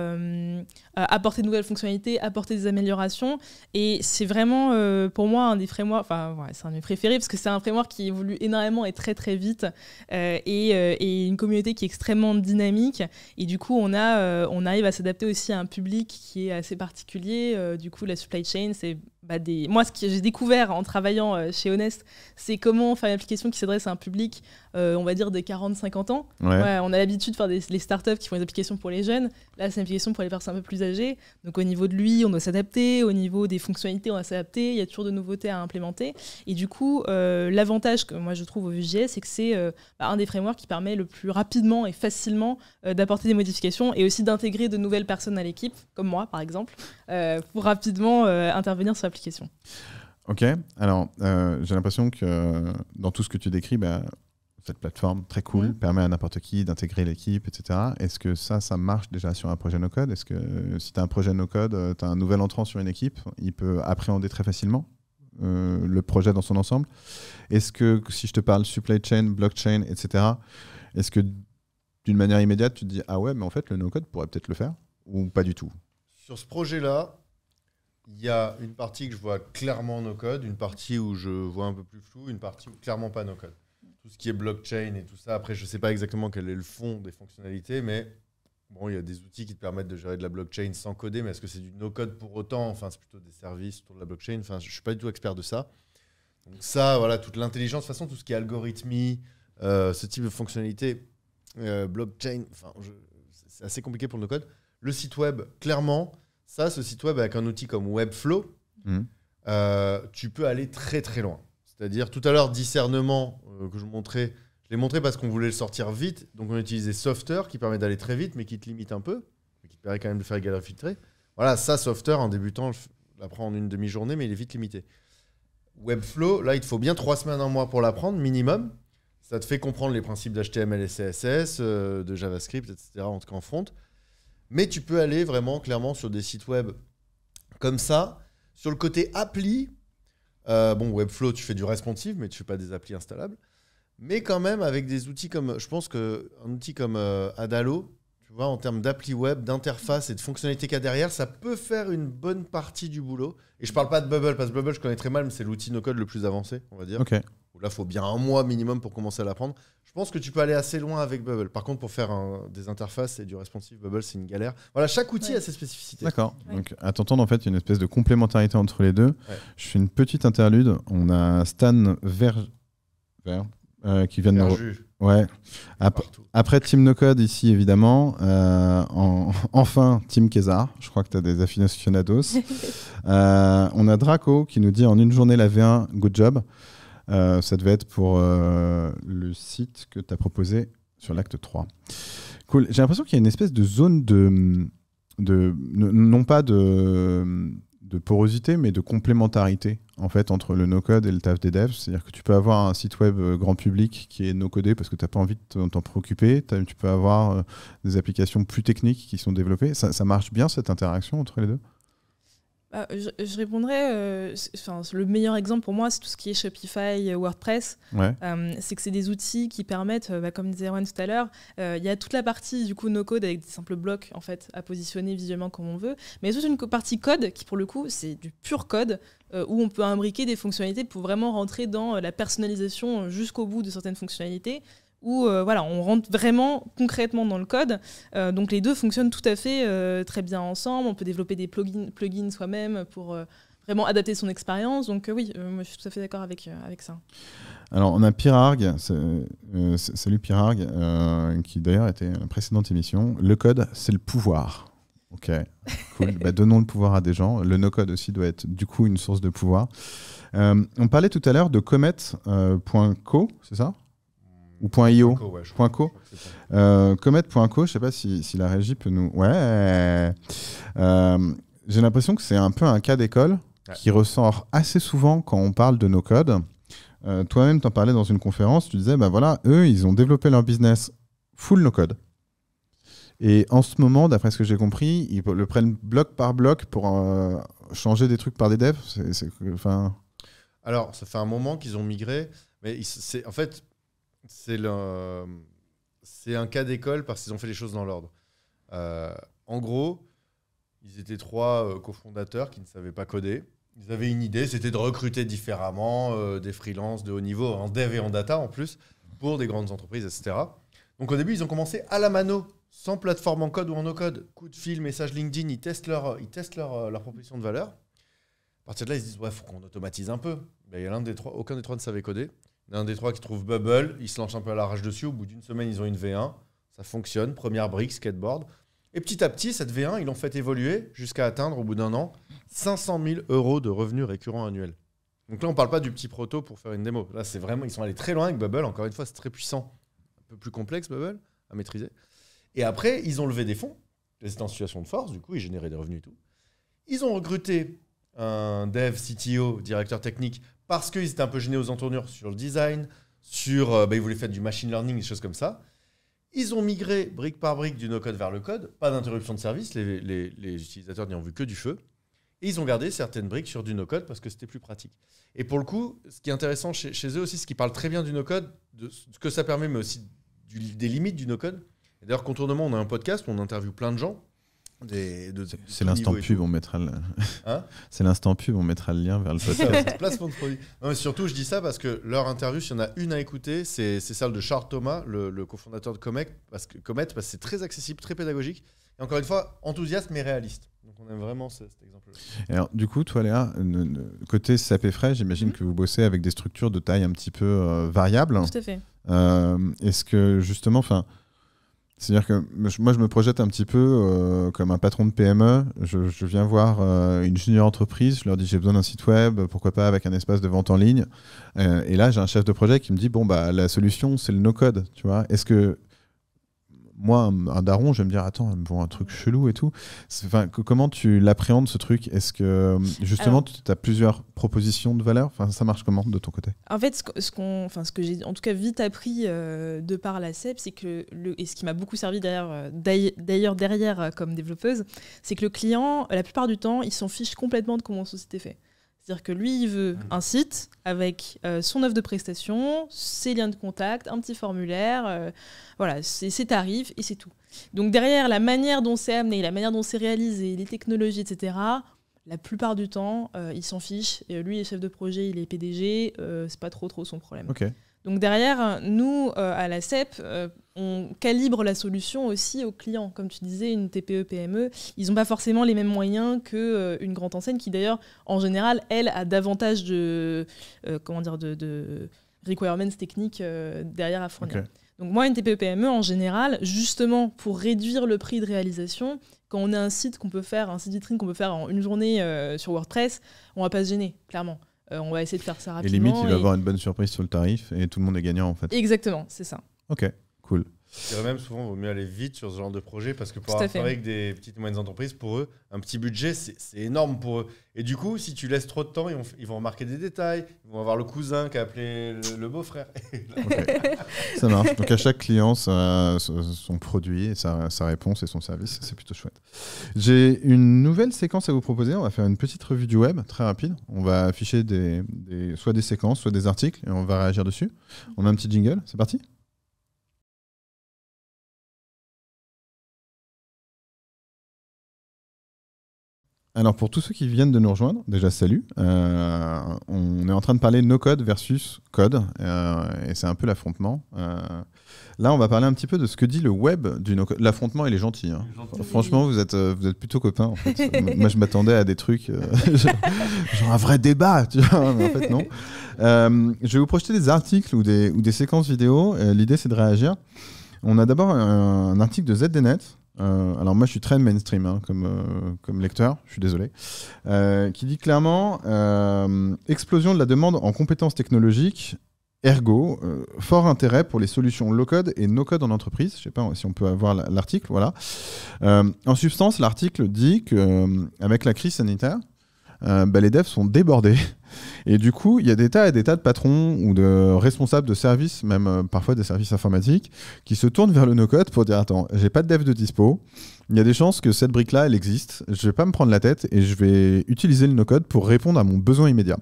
apporter de nouvelles fonctionnalités, apporter des améliorations. Et c'est vraiment, pour moi, un des frameworks. Enfin, ouais, c'est un de mes préférés parce que c'est un framework qui évolue énormément et très très vite, et une communauté qui est extrêmement dynamique. Et du coup, on arrive à s'adapter aussi à un public qui est assez particulier. Du coup, la supply chain, c'est moi, ce que j'ai découvert en travaillant chez Honest, c'est comment faire une application qui s'adresse à un public, on va dire, des 40-50 ans. Ouais, on a l'habitude de faire les startups qui font des applications pour les jeunes. Là, c'est une application pour les personnes un peu plus âgées. Donc, au niveau de l'UI, on doit s'adapter. Au niveau des fonctionnalités, on doit s'adapter. Il y a toujours de nouveautés à implémenter. Et du coup, l'avantage que moi, je trouve au Vue.js, c'est que c'est un des frameworks qui permet le plus rapidement et facilement d'apporter des modifications et aussi d'intégrer de nouvelles personnes à l'équipe, comme moi, par exemple, pour rapidement intervenir sur l'application. Ok, alors j'ai l'impression que dans tout ce que tu décris, cette plateforme très cool permet à n'importe qui d'intégrer l'équipe, etc. Est-ce que ça marche déjà sur un projet no-code ? Est-ce que si tu as un projet no-code, tu as un nouvel entrant sur une équipe, il peut appréhender très facilement le projet dans son ensemble ? Est-ce que si je te parle supply chain, blockchain, etc., est-ce que d'une manière immédiate, tu te dis « Ah ouais, mais en fait, le no-code pourrait peut-être le faire » ou pas du tout ? Sur ce projet-là, il y a une partie que je vois clairement no-code, une partie où je vois un peu plus flou, une partie où clairement pas no-code. Tout ce qui est blockchain et tout ça, après, je ne sais pas exactement quel est le fond des fonctionnalités, mais bon, il y a des outils qui te permettent de gérer de la blockchain sans coder, mais est-ce que c'est du no-code pour autant ? Enfin, c'est plutôt des services autour de la blockchain. Enfin, je ne suis pas du tout expert de ça. Donc ça, voilà, toute l'intelligence, de toute façon, tout ce qui est algorithmie, ce type de fonctionnalité, blockchain, c'est assez compliqué pour le no-code. Le site web, clairement... ce site web avec un outil comme Webflow, tu peux aller très très loin. C'est-à-dire, tout à l'heure, discernement que je l'ai montré parce qu'on voulait le sortir vite. Donc, on a utilisé Softer qui permet d'aller très vite, mais qui te limite un peu, mais qui te permet quand même de faire galerie filtrée. Voilà, ça, Softer, en débutant, je l'apprends en une demi-journée, mais il est vite limité. Webflow, là, il te faut bien 3 semaines, 1 mois pour l'apprendre, minimum. Ça te fait comprendre les principes d'HTML et CSS, de JavaScript, etc., en tout cas en front. Mais tu peux aller vraiment clairement sur des sites web comme ça. Sur le côté appli, Webflow, tu fais du responsive, mais tu ne fais pas des applis installables. Mais quand même, avec des outils comme, je pense qu'un outil comme Adalo, tu vois, en termes d'appli web, d'interface et de fonctionnalités qu'il y a derrière, ça peut faire une bonne partie du boulot. Et je ne parle pas de Bubble, parce que Bubble, je connais très mal, mais c'est l'outil no-code le plus avancé, on va dire. Okay. Là, il faut bien 1 mois minimum pour commencer à l'apprendre. Je pense que tu peux aller assez loin avec Bubble. Par contre, pour faire des interfaces et du responsive, Bubble, c'est une galère. Voilà, chaque outil a ses spécificités. D'accord. Ouais. Donc, à t'entendre, en fait, il y a une espèce de complémentarité entre les deux. Ouais. Je fais une petite interlude. On a Stan qui vient de nous... Ouais. Après Team No-Code ici, évidemment. Enfin, Team Kézar. Je crois que tu as des aficionados. On a Draco qui nous dit en une journée la V1, good job. Ça devait être pour le site que tu as proposé sur l'acte 3. Cool. J'ai l'impression qu'il y a une espèce de zone non pas de porosité, mais de complémentarité en fait, entre le no-code et le taf des devs. C'est-à-dire que tu peux avoir un site web grand public qui est no-codé parce que tu n'as pas envie de t'en préoccuper. Tu peux avoir des applications plus techniques qui sont développées. Ça marche bien, cette interaction entre les deux ? Je répondrais, le meilleur exemple pour moi, c'est tout ce qui est Shopify, WordPress. Ouais. C'est que c'est des outils qui permettent, comme disait Erwan tout à l'heure, il y a toute la partie du coup no-code avec des simples blocs en fait, à positionner visuellement comme on veut, mais il y a toute une partie code qui pour le coup c'est du pur code où on peut imbriquer des fonctionnalités pour vraiment rentrer dans la personnalisation jusqu'au bout de certaines fonctionnalités. où voilà, on rentre vraiment concrètement dans le code. Donc les deux fonctionnent tout à fait très bien ensemble. On peut développer des plugins soi-même pour vraiment adapter son expérience. Donc oui, moi je suis tout à fait d'accord avec ça. Alors on a Pirarg, salut Pirarg, qui d'ailleurs était une précédente émission. Le code, c'est le pouvoir. Ok, cool. Donnons le pouvoir à des gens. Le no-code aussi doit être du coup une source de pouvoir. On parlait tout à l'heure de Comet.co, c'est ça? Ou .io? .co. Comet.co, je ne sais pas si la régie peut nous... Ouais. J'ai l'impression que c'est un peu un cas d'école qui ressort assez souvent quand on parle de no-code. Toi-même, t'en parlais dans une conférence, tu disais, voilà, eux, ils ont développé leur business full no-code. Et en ce moment, d'après ce que j'ai compris, ils le prennent bloc par bloc pour changer des trucs par des devs. Alors, ça fait un moment qu'ils ont migré, mais en fait, c'est un cas d'école parce qu'ils ont fait les choses dans l'ordre. En gros, ils étaient 3 cofondateurs qui ne savaient pas coder. Ils avaient une idée, c'était de recruter différemment des freelances de haut niveau, en dev et en data en plus, pour des grandes entreprises, etc. Donc au début, ils ont commencé à la mano, sans plateforme en code ou en no-code. Coup de fil, message LinkedIn, ils testent leur proposition de valeur. À partir de là, ils se disent, ouais, il faut qu'on automatise un peu. Il y a aucun des 3 ne savait coder. Il y en a un des 3 qui trouve Bubble, il se lance un peu à l'arrache dessus. Au bout d'une semaine, ils ont une V1. Ça fonctionne, première brique, skateboard. Et petit à petit, cette V1, ils l'ont fait évoluer jusqu'à atteindre, au bout d'1 an, 500 000 € de revenus récurrents annuels. Donc là, on ne parle pas du petit proto pour faire une démo. Là, c'est vraiment, ils sont allés très loin avec Bubble. Encore une fois, c'est très puissant. Un peu plus complexe, Bubble, à maîtriser. Et après, ils ont levé des fonds. Ils étaient en situation de force. Du coup, ils généraient des revenus et tout. Ils ont recruté un dev, CTO, directeur technique, parce qu'ils étaient un peu gênés aux entournures sur le design, ils voulaient faire du machine learning, des choses comme ça. Ils ont migré brique par brique du no-code vers le code. Pas d'interruption de service. Les utilisateurs n'y ont vu que du feu. Et ils ont gardé certaines briques sur du no-code parce que c'était plus pratique. Et pour le coup, ce qui est intéressant chez eux aussi, ce qui parle très bien du no-code, de ce que ça permet, mais aussi des limites du no-code. Et d'ailleurs, Contournement, on a un podcast où on interviewe plein de gens. C'est l'instant pub, on mettra c'est l'instant pub, on mettra le lien vers le podcast. Placement de produit. Non, mais surtout, je dis ça parce que leur interview, s'il y en a une à écouter, c'est celle de Charles Thomas, le cofondateur de Comet, parce que c'est très accessible, très pédagogique. Et encore une fois, enthousiaste mais réaliste. Donc on aime vraiment cet exemple-là. Alors, du coup, toi, Léa, côté SAP et Frais, j'imagine que vous bossez avec des structures de taille un petit peu variables. Tout à fait. Est-ce que justement, c'est-à-dire que moi, je me projette un petit peu comme un patron de PME. Je viens voir une junior entreprise, je leur dis j'ai besoin d'un site web, pourquoi pas avec un espace de vente en ligne. Et là, j'ai un chef de projet qui me dit la solution, c'est le no-code. Tu vois, est-ce que moi, un daron, je vais me dire attends, ils me font un truc chelou et tout. Comment tu l'appréhendes ce truc? Est-ce que justement, tu as plusieurs propositions de valeur? Ça marche comment de ton côté? En fait, ce que j'ai en tout cas vite appris de par la CEP, c'est que et ce qui m'a beaucoup servi d'ailleurs derrière comme développeuse, c'est que le client, la plupart du temps, il s'en fiche complètement de comment son site est fait. C'est-à-dire que lui, il veut un site avec son offre de prestation, ses liens de contact, un petit formulaire, ses tarifs et c'est tout. Donc derrière, la manière dont c'est amené, la manière dont c'est réalisé, les technologies, etc., la plupart du temps, il s'en fiche. Et lui, il est chef de projet, il est PDG, c'est pas trop son problème. Okay. Donc derrière, nous, à la CEP, on calibre la solution aussi aux clients. Comme tu disais, une TPE, PME, ils n'ont pas forcément les mêmes moyens qu'une grande enseigne qui, d'ailleurs, en général, elle, a davantage de requirements techniques derrière à fournir. Okay. Donc moi, une TPE, PME, en général, justement, pour réduire le prix de réalisation, quand on a un site vitrine qu'on peut faire en une journée sur WordPress, on ne va pas se gêner, clairement. On va essayer de faire ça rapidement. Et limite, il va avoir une bonne surprise sur le tarif et tout le monde est gagnant en fait. Exactement, c'est ça. Ok, cool. Je dirais même souvent, il vaut mieux aller vite sur ce genre de projet parce que pour avoir travaillé avec des petites et moyennes entreprises, pour eux, un petit budget, c'est énorme pour eux. Et du coup, si tu laisses trop de temps, ils vont remarquer des détails, ils vont avoir le cousin qui a appelé le beau-frère. Okay. Ça marche. Donc à chaque client, son produit, et sa réponse et son service, c'est plutôt chouette. J'ai une nouvelle séquence à vous proposer. On va faire une petite revue du web, très rapide. On va afficher soit des séquences, soit des articles, et on va réagir dessus. On a un petit jingle, c'est parti ? Alors pour tous ceux qui viennent de nous rejoindre, déjà salut. On est en train de parler no code versus code, et c'est un peu l'affrontement. Là, on va parler un petit peu de ce que dit le web du no code. L'affrontement, il est gentil. Hein. Franchement, vous êtes plutôt copains. En fait. Moi, je m'attendais à des trucs genre un vrai débat, tu vois, mais en fait non. Je vais vous projeter des articles ou des séquences vidéo. L'idée, c'est de réagir. On a d'abord un article de ZDNet. Alors moi je suis très mainstream hein, comme lecteur, je suis désolé, qui dit clairement explosion de la demande en compétences technologiques, ergo fort intérêt pour les solutions low-code et no-code en entreprise. Je ne sais pas si on peut avoir l'article, voilà. En substance, l'article dit qu'avec la crise sanitaire, les devs sont débordés. Et du coup, il y a des tas et des tas de patrons ou de responsables de services, même parfois des services informatiques, qui se tournent vers le no-code pour dire « Attends, j'ai pas de dev de dispo, il y a des chances que cette brique-là, elle existe, je vais pas me prendre la tête et je vais utiliser le no-code pour répondre à mon besoin immédiat. »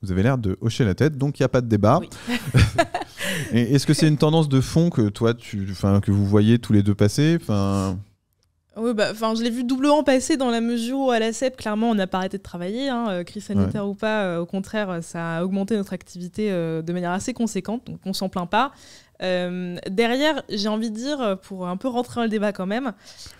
Vous avez l'air de hocher la tête, donc il n'y a pas de débat. Oui. Et est-ce que c'est une tendance de fond que toi, que vous voyez tous les deux passer Oui, je l'ai vu doublement passer dans la mesure où à la CEP, clairement, on n'a pas arrêté de travailler. Crise sanitaire ou pas, au contraire, ça a augmenté notre activité de manière assez conséquente, donc on s'en plaint pas. Derrière, j'ai envie de dire, pour un peu rentrer dans le débat quand même,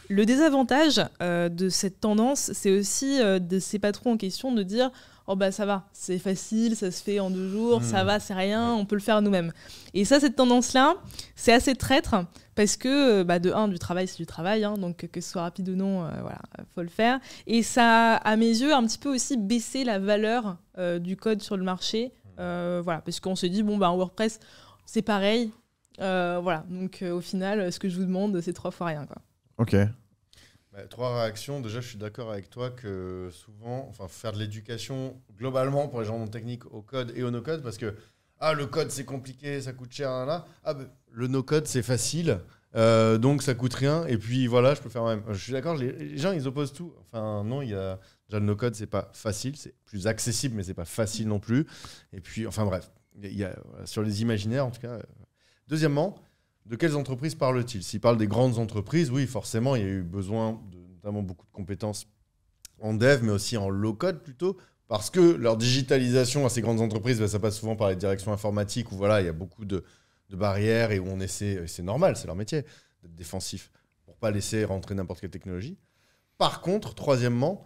le désavantage de cette tendance, c'est aussi de ces patrons en question de dire « Oh ça va, c'est facile, ça se fait en 2 jours, ça va, c'est rien, on peut le faire nous-mêmes. » Et ça, cette tendance-là, c'est assez traître parce que, de un, du travail, c'est du travail, hein, donc que ce soit rapide ou non, faut le faire. Et ça, à mes yeux, un petit peu aussi baissé la valeur du code sur le marché, parce qu'on se dit, WordPress, c'est pareil. Donc au final, ce que je vous demande, c'est 3 fois rien, quoi. Ok. 3 réactions. Déjà, je suis d'accord avec toi que souvent, faire de l'éducation globalement pour les gens non techniques au code et au no-code, parce que le code c'est compliqué, ça coûte cher, là. Le no-code c'est facile, donc ça coûte rien. Et puis voilà, je peux faire même. Je suis d'accord. Les gens ils opposent tout. Non, déjà le no-code c'est pas facile, c'est plus accessible, mais c'est pas facile non plus. Et puis bref, il y a sur les imaginaires en tout cas. Deuxièmement, de quelles entreprises parle-t-il? S'il parle des grandes entreprises, oui, forcément, il y a eu besoin de notamment beaucoup de compétences en dev, mais aussi en low-code plutôt, parce que leur digitalisation à ces grandes entreprises, ça passe souvent par les directions informatiques, où il y a beaucoup de barrières et où on essaie, et c'est normal, c'est leur métier, d'être défensif, pour ne pas laisser rentrer n'importe quelle technologie. Par contre, troisièmement,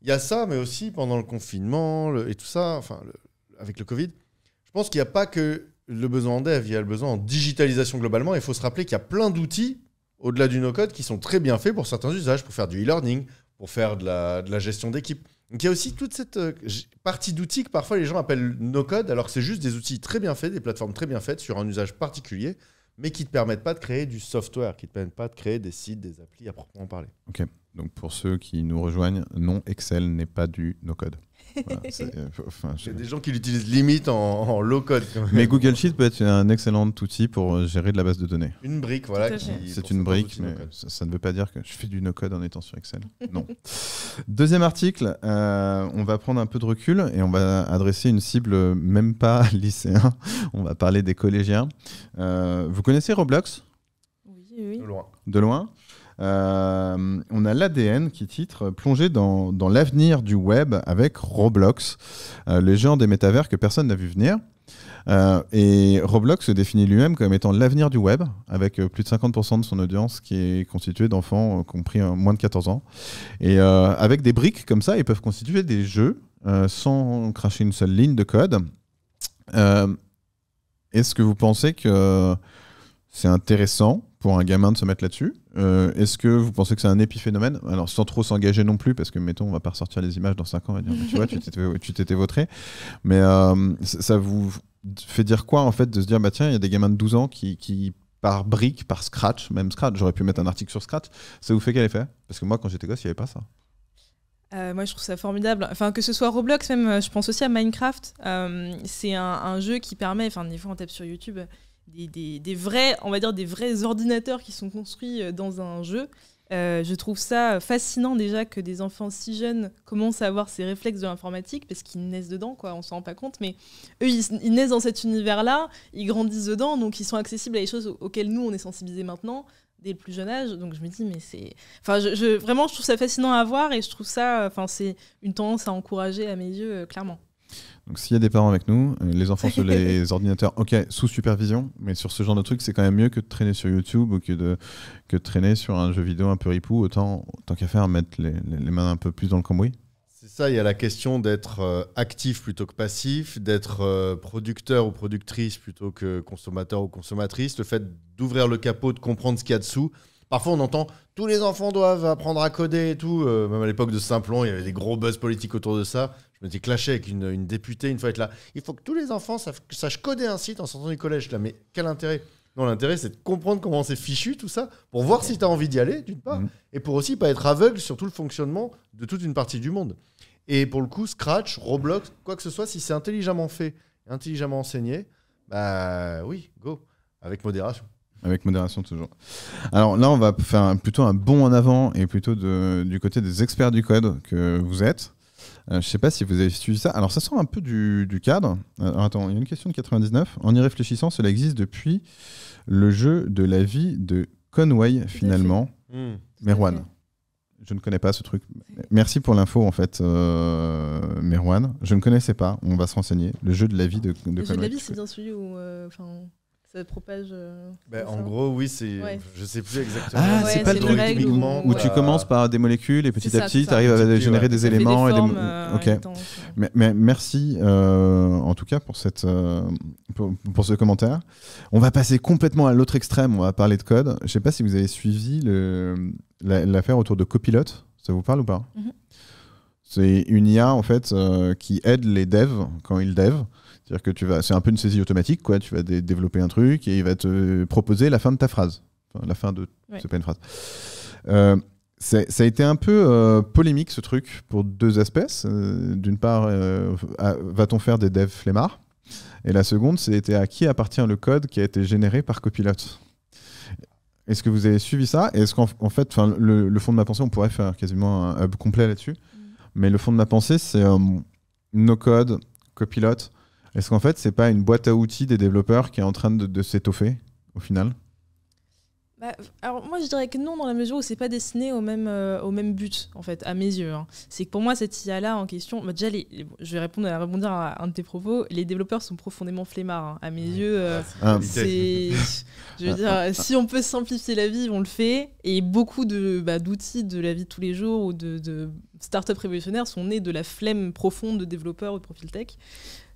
il y a ça, mais aussi pendant le confinement et tout ça, avec le Covid, je pense qu'il n'y a pas que le besoin en dev, il y a le besoin en digitalisation globalement. Il faut se rappeler qu'il y a plein d'outils, au-delà du no-code, qui sont très bien faits pour certains usages, pour faire du e-learning, pour faire de la gestion d'équipe. Donc il y a aussi toute cette partie d'outils que parfois les gens appellent no-code, alors que c'est juste des outils très bien faits, des plateformes très bien faites sur un usage particulier, mais qui ne te permettent pas de créer du software, qui ne te permettent pas de créer des sites, des applis à proprement parler. Ok, donc pour ceux qui nous rejoignent, non, Excel n'est pas du no-code. Voilà, il y a des gens qui l'utilisent limite en low-code. Mais Google Sheet peut être un excellent outil pour gérer de la base de données. Une brique, voilà. C'est une brique, mais ça ne veut pas dire que je fais du no-code en étant sur Excel. Non. Deuxième article, on va prendre un peu de recul et on va adresser une cible même pas lycéen. On va parler des collégiens. Vous connaissez Roblox? Oui. De loin. On a l'ADN qui titre « Plonger dans l'avenir du web avec Roblox, les géants des métavers que personne n'a vu venir ». Et Roblox se définit lui-même comme étant l'avenir du web, avec plus de 50% de son audience qui est constituée d'enfants compris moins de 14 ans. Et avec des briques comme ça, ils peuvent constituer des jeux sans cracher une seule ligne de code. Est-ce que vous pensez que c'est intéressant pour un gamin de se mettre là-dessus? Est-ce que vous pensez que c'est un épiphénomène? Alors, sans trop s'engager non plus, parce que, mettons, on va pas ressortir les images dans 5 ans et dire, tu vois, tu t'étais vautré. Mais ça vous fait dire quoi, en fait, de se dire, tiens, il y a des gamins de 12 ans qui par brique, par Scratch, même Scratch, j'aurais pu mettre un article sur Scratch, ça vous fait quel effet? Parce que moi, quand j'étais gosse, il n'y avait pas ça. Moi, je trouve ça formidable. Que ce soit Roblox, même, je pense aussi à Minecraft. C'est un jeu qui permet, des fois, on tape sur YouTube... Des vrais, on va dire des vrais ordinateurs qui sont construits dans un jeu. Je trouve ça fascinant déjà que des enfants si jeunes commencent à avoir ces réflexes de l'informatique parce qu'ils naissent dedans, quoi, on s'en rend pas compte, mais eux ils naissent dans cet univers-là, ils grandissent dedans, donc ils sont accessibles à des choses auxquelles nous on est sensibilisés maintenant. dès le plus jeune âge. Donc je me dis, mais c'est... Enfin, vraiment, je trouve ça fascinant à voir et je trouve ça... Enfin, c'est une tendance à encourager à mes yeux, clairement. Donc s'il y a des parents avec nous, les enfants sur les ordinateurs, ok, sous supervision, mais sur ce genre de truc, c'est quand même mieux que de traîner sur YouTube ou que de traîner sur un jeu vidéo un peu ripou, autant qu'à faire mettre les mains un peu plus dans le cambouis. C'est ça, il y a la question d'être actif plutôt que passif, d'être producteur ou productrice plutôt que consommateur ou consommatrice, le fait d'ouvrir le capot, de comprendre ce qu'il y a dessous. Parfois, on entend tous les enfants doivent apprendre à coder et tout. Même à l'époque de Simplon, il y avait des gros buzz politiques autour de ça. Je m'étais clashé avec une députée une fois être là. Il faut que tous les enfants sachent coder un site en sortant du collège. Là, mais quel intérêt? Non, l'intérêt, c'est de comprendre comment c'est fichu, tout ça, pour voir si tu as envie d'y aller, d'une part, et pour aussi pas être aveugle sur tout le fonctionnement de toute une partie du monde. Et pour le coup, Scratch, Roblox, quoi que ce soit, si c'est intelligemment fait, intelligemment enseigné, bah oui, go, avec modération. Avec modération toujours. Alors là, on va faire plutôt un bond en avant et plutôt du côté des experts du code que vous êtes. Je ne sais pas si vous avez suivi ça. Alors ça sort un peu du cadre. Alors, attends, il y a une question de 99. En y réfléchissant, cela existe depuis le jeu de la vie de Conway, finalement. Merwan. Je ne connais pas ce truc. Merci pour l'info, en fait, Merwan. Je ne connaissais pas. On va se renseigner. Le jeu de la vie de Conway. Le jeu de la vie, c'est bien celui où... ça propage. En gros, oui, c'est. Ouais. Je sais plus exactement. Ah, c'est pas le truc où tu commences par des molécules et petit à petit, tu arrives à générer des éléments. Ok. Mais merci en tout cas pour pour ce commentaire. On va passer complètement à l'autre extrême. On va parler de code. Je sais pas si vous avez suivi l'affaire autour de Copilot. Ça vous parle ou pas? C'est une IA en fait qui aide les devs quand ils devs. C'est-à-dire que c'est un peu une saisie automatique, quoi. Tu vas développer un truc et il va te proposer la fin de ta phrase. Enfin, la fin de... Ouais. C'est pas une phrase. Ça a été un peu polémique, ce truc, pour deux aspects. D'une part, va-t-on faire des devs flemmards? Et la seconde, c'était à qui appartient le code qui a été généré par Copilot? Est-ce que vous avez suivi ça? Et est-ce qu'en fait, le fond de ma pensée, on pourrait faire quasiment un hub complet là-dessus. Mais le fond de ma pensée, c'est no-code, Copilot. Est-ce qu'en fait, c'est pas une boîte à outils des développeurs qui est en train de s'étoffer, au final? Alors moi, je dirais que non, dans la mesure où c'est pas destiné au même but, en fait, à mes yeux. C'est que pour moi, cette IA-là en question... déjà, je vais rebondir à un de tes propos. Les développeurs sont profondément flemmards. À mes yeux, c'est... Je veux dire, si on peut simplifier la vie, on le fait. Et beaucoup d'outils de la vie de tous les jours ou de startups révolutionnaires sont nés de la flemme profonde de développeurs ou de profil tech.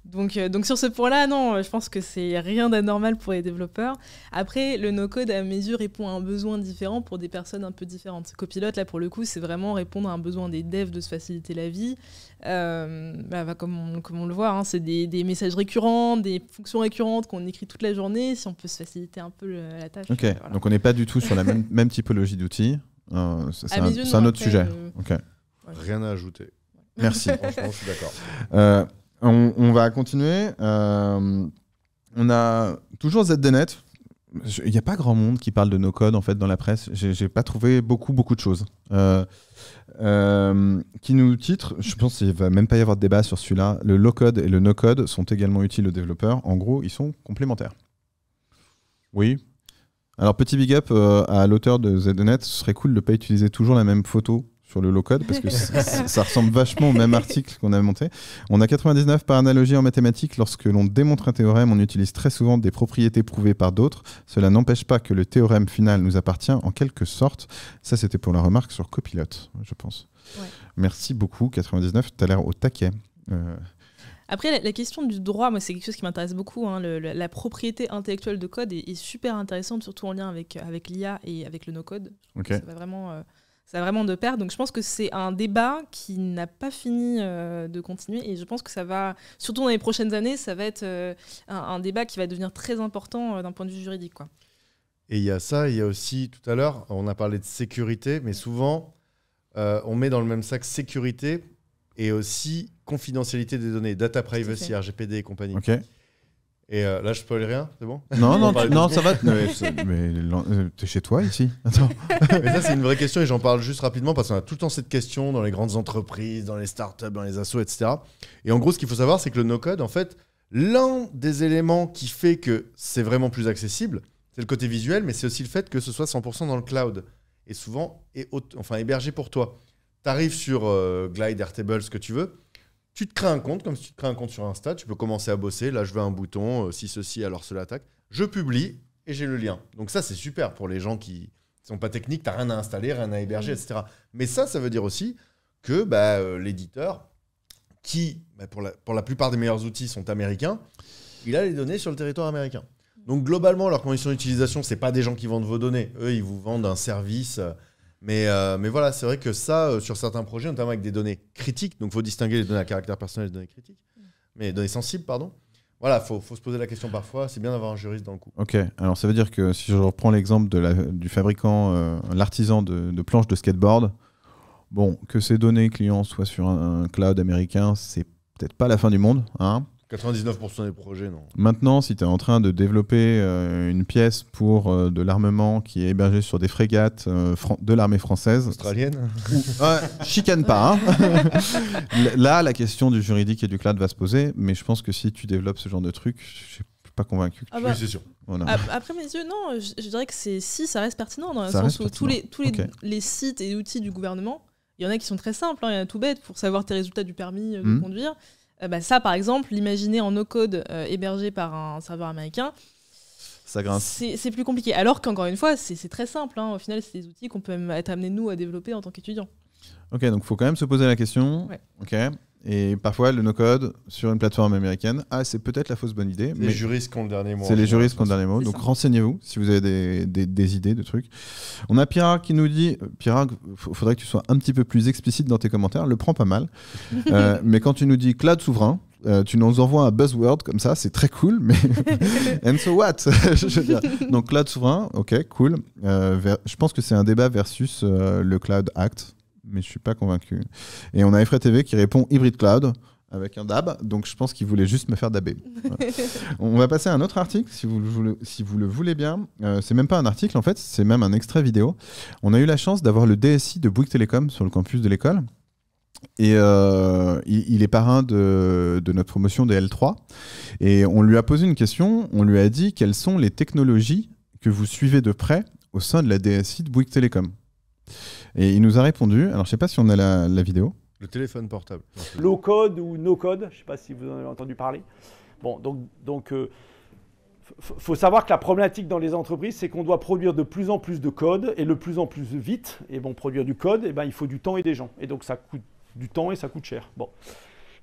Donc sur ce point-là, non, je pense que c'est rien d'anormal pour les développeurs. Après, le no-code, à mes yeux, répond à un besoin différent pour des personnes un peu différentes. Copilot, là, pour le coup, c'est vraiment répondre à un besoin des devs de se faciliter la vie. Comme on le voit, c'est des messages récurrents, des fonctions récurrentes qu'on écrit toute la journée. Si on peut se faciliter un peu la tâche. Ok, voilà. Donc on n'est pas du tout sur la même typologie d'outils. C'est un autre sujet. Okay. Rien à ajouter. Merci. Franchement, je suis d'accord. On va continuer. On a toujours ZDNet. Il n'y a pas grand monde qui parle de no-code en fait, dans la presse. J'ai pas trouvé beaucoup de choses. Qui nous titre, je pense qu'il ne va même pas y avoir de débat sur celui-là. Le low-code et le no-code sont également utiles aux développeurs. En gros, ils sont complémentaires. Oui. Alors, petit big up à l'auteur de ZDNet. Ce serait cool de ne pas utiliser toujours la même photo sur le low-code, parce que ça ressemble vachement au même article qu'on a monté. On a 99 par analogie en mathématiques. Lorsque l'on démontre un théorème, on utilise très souvent des propriétés prouvées par d'autres. Cela n'empêche pas que le théorème final nous appartient en quelque sorte. Ça, c'était pour la remarque sur Copilot, je pense. Ouais. Merci beaucoup, 99. Tu as l'air au taquet. Après, la question du droit, moi, c'est quelque chose qui m'intéresse beaucoup. La propriété intellectuelle de code est super intéressante, surtout en lien avec l'IA et avec le no-code. Okay. Ça va vraiment de pair. Donc je pense que c'est un débat qui n'a pas fini de continuer. Et je pense que ça va, surtout dans les prochaines années, ça va être un débat qui va devenir très important d'un point de vue juridique, quoi. Et il y a ça, il y a aussi, tout à l'heure, on a parlé de sécurité, mais souvent, on met dans le même sac sécurité et aussi confidentialité des données, data privacy, RGPD et compagnie. Okay. Et là, je spoil rien, c'est bon? Non, ça va. Mais t'es chez toi ici? Attends. Mais ça, c'est une vraie question et j'en parle juste rapidement parce qu'on a tout le temps cette question dans les grandes entreprises, dans les startups, dans les assos, etc. Et en gros, ce qu'il faut savoir, c'est que le no-code, en fait, l'un des éléments qui fait que c'est vraiment plus accessible, C'est le côté visuel, mais c'est aussi le fait que ce soit 100% dans le cloud. Et souvent, hébergé pour toi. Tu arrives sur Glide, Airtable, ce que tu veux. Tu te crées un compte, comme si tu te crées un compte sur Insta. Tu peux commencer à bosser. Là, je veux un bouton. Si ceci, alors cela attaque. Je publie et j'ai le lien. Donc ça, c'est super pour les gens qui ne sont pas techniques. Tu n'as rien à installer, rien à héberger, etc. Mais ça veut dire aussi que l'éditeur, qui, pour la plupart des meilleurs outils, sont américains, il a les données sur le territoire américain. Donc globalement, leurs conditions d'utilisation, ce n'est pas des gens qui vendent vos données. Eux, ils vous vendent un service. Mais voilà, c'est vrai que ça, sur certains projets, notamment avec des données critiques, donc il faut distinguer les données à caractère personnel et les données critiques, mais les données sensibles, pardon. Voilà, faut se poser la question parfois. C'est bien d'avoir un juriste dans le coup. Ok, alors ça veut dire que si je reprends l'exemple du fabricant, l'artisan de planches de skateboard, bon, que ces données clients soient sur un cloud américain, c'est peut-être pas la fin du monde, hein. 99% des projets, non. Maintenant, si tu es en train de développer une pièce pour de l'armement qui est hébergé sur des frégates de l'armée française... Australienne. Chicane pas, hein. Là, la question du juridique et du cloud va se poser, mais je pense que si tu développes ce genre de truc, je suis pas convaincu. Oui, c'est sûr. Voilà. Après mes yeux, non, je dirais que ça reste pertinent dans le sens où tous les sites et outils du gouvernement, il y en a qui sont très simples, il y en a tout bête pour savoir tes résultats du permis de conduire. Ça, par exemple, l'imaginer en no-code hébergé par un serveur américain, ça grince. C'est plus compliqué. Alors qu'encore une fois, c'est très simple. Au final, c'est des outils qu'on peut être amené, nous, à développer en tant qu'étudiants. Ok, donc il faut quand même se poser la question. Ouais. Ok. Et parfois, le no-code sur une plateforme américaine, c'est peut-être la fausse bonne idée. Les juristes qui ont le dernier mot. C'est les juristes qui ont le dernier mot. Donc renseignez-vous si vous avez des idées, de trucs. On a Pierre qui nous dit, Pierre, il faudrait que tu sois un petit peu plus explicite dans tes commentaires. Le prends pas mal. Mais quand tu nous dis cloud souverain, tu nous envoies un buzzword comme ça, c'est très cool, mais and so what? Je veux dire. Donc cloud souverain, ok, cool. Je pense que c'est un débat versus le Cloud Act, mais je suis pas convaincu. Et on a Efra TV qui répond Hybrid Cloud avec un DAB, donc je pense qu'il voulait juste me faire dabber. Voilà. On va passer à un autre article, si vous le voulez bien. C'est même pas un article en fait, c'est même un extrait vidéo. On a eu la chance d'avoir le DSI de Bouygues Télécom sur le campus de l'école. Et il est parrain de notre promotion des L3. Et on lui a posé une question, on lui a dit quelles sont les technologies que vous suivez de près au sein de la DSI de Bouygues Télécom. Et il nous a répondu, alors je ne sais pas si on a la vidéo. Le téléphone portable. Low code ou no code, je ne sais pas si vous en avez entendu parler. Bon, donc faut savoir que la problématique dans les entreprises, c'est qu'on doit produire de plus en plus de code et de plus en plus vite. Et bon, produire du code, il faut du temps et des gens. Et donc ça coûte du temps et ça coûte cher. Bon.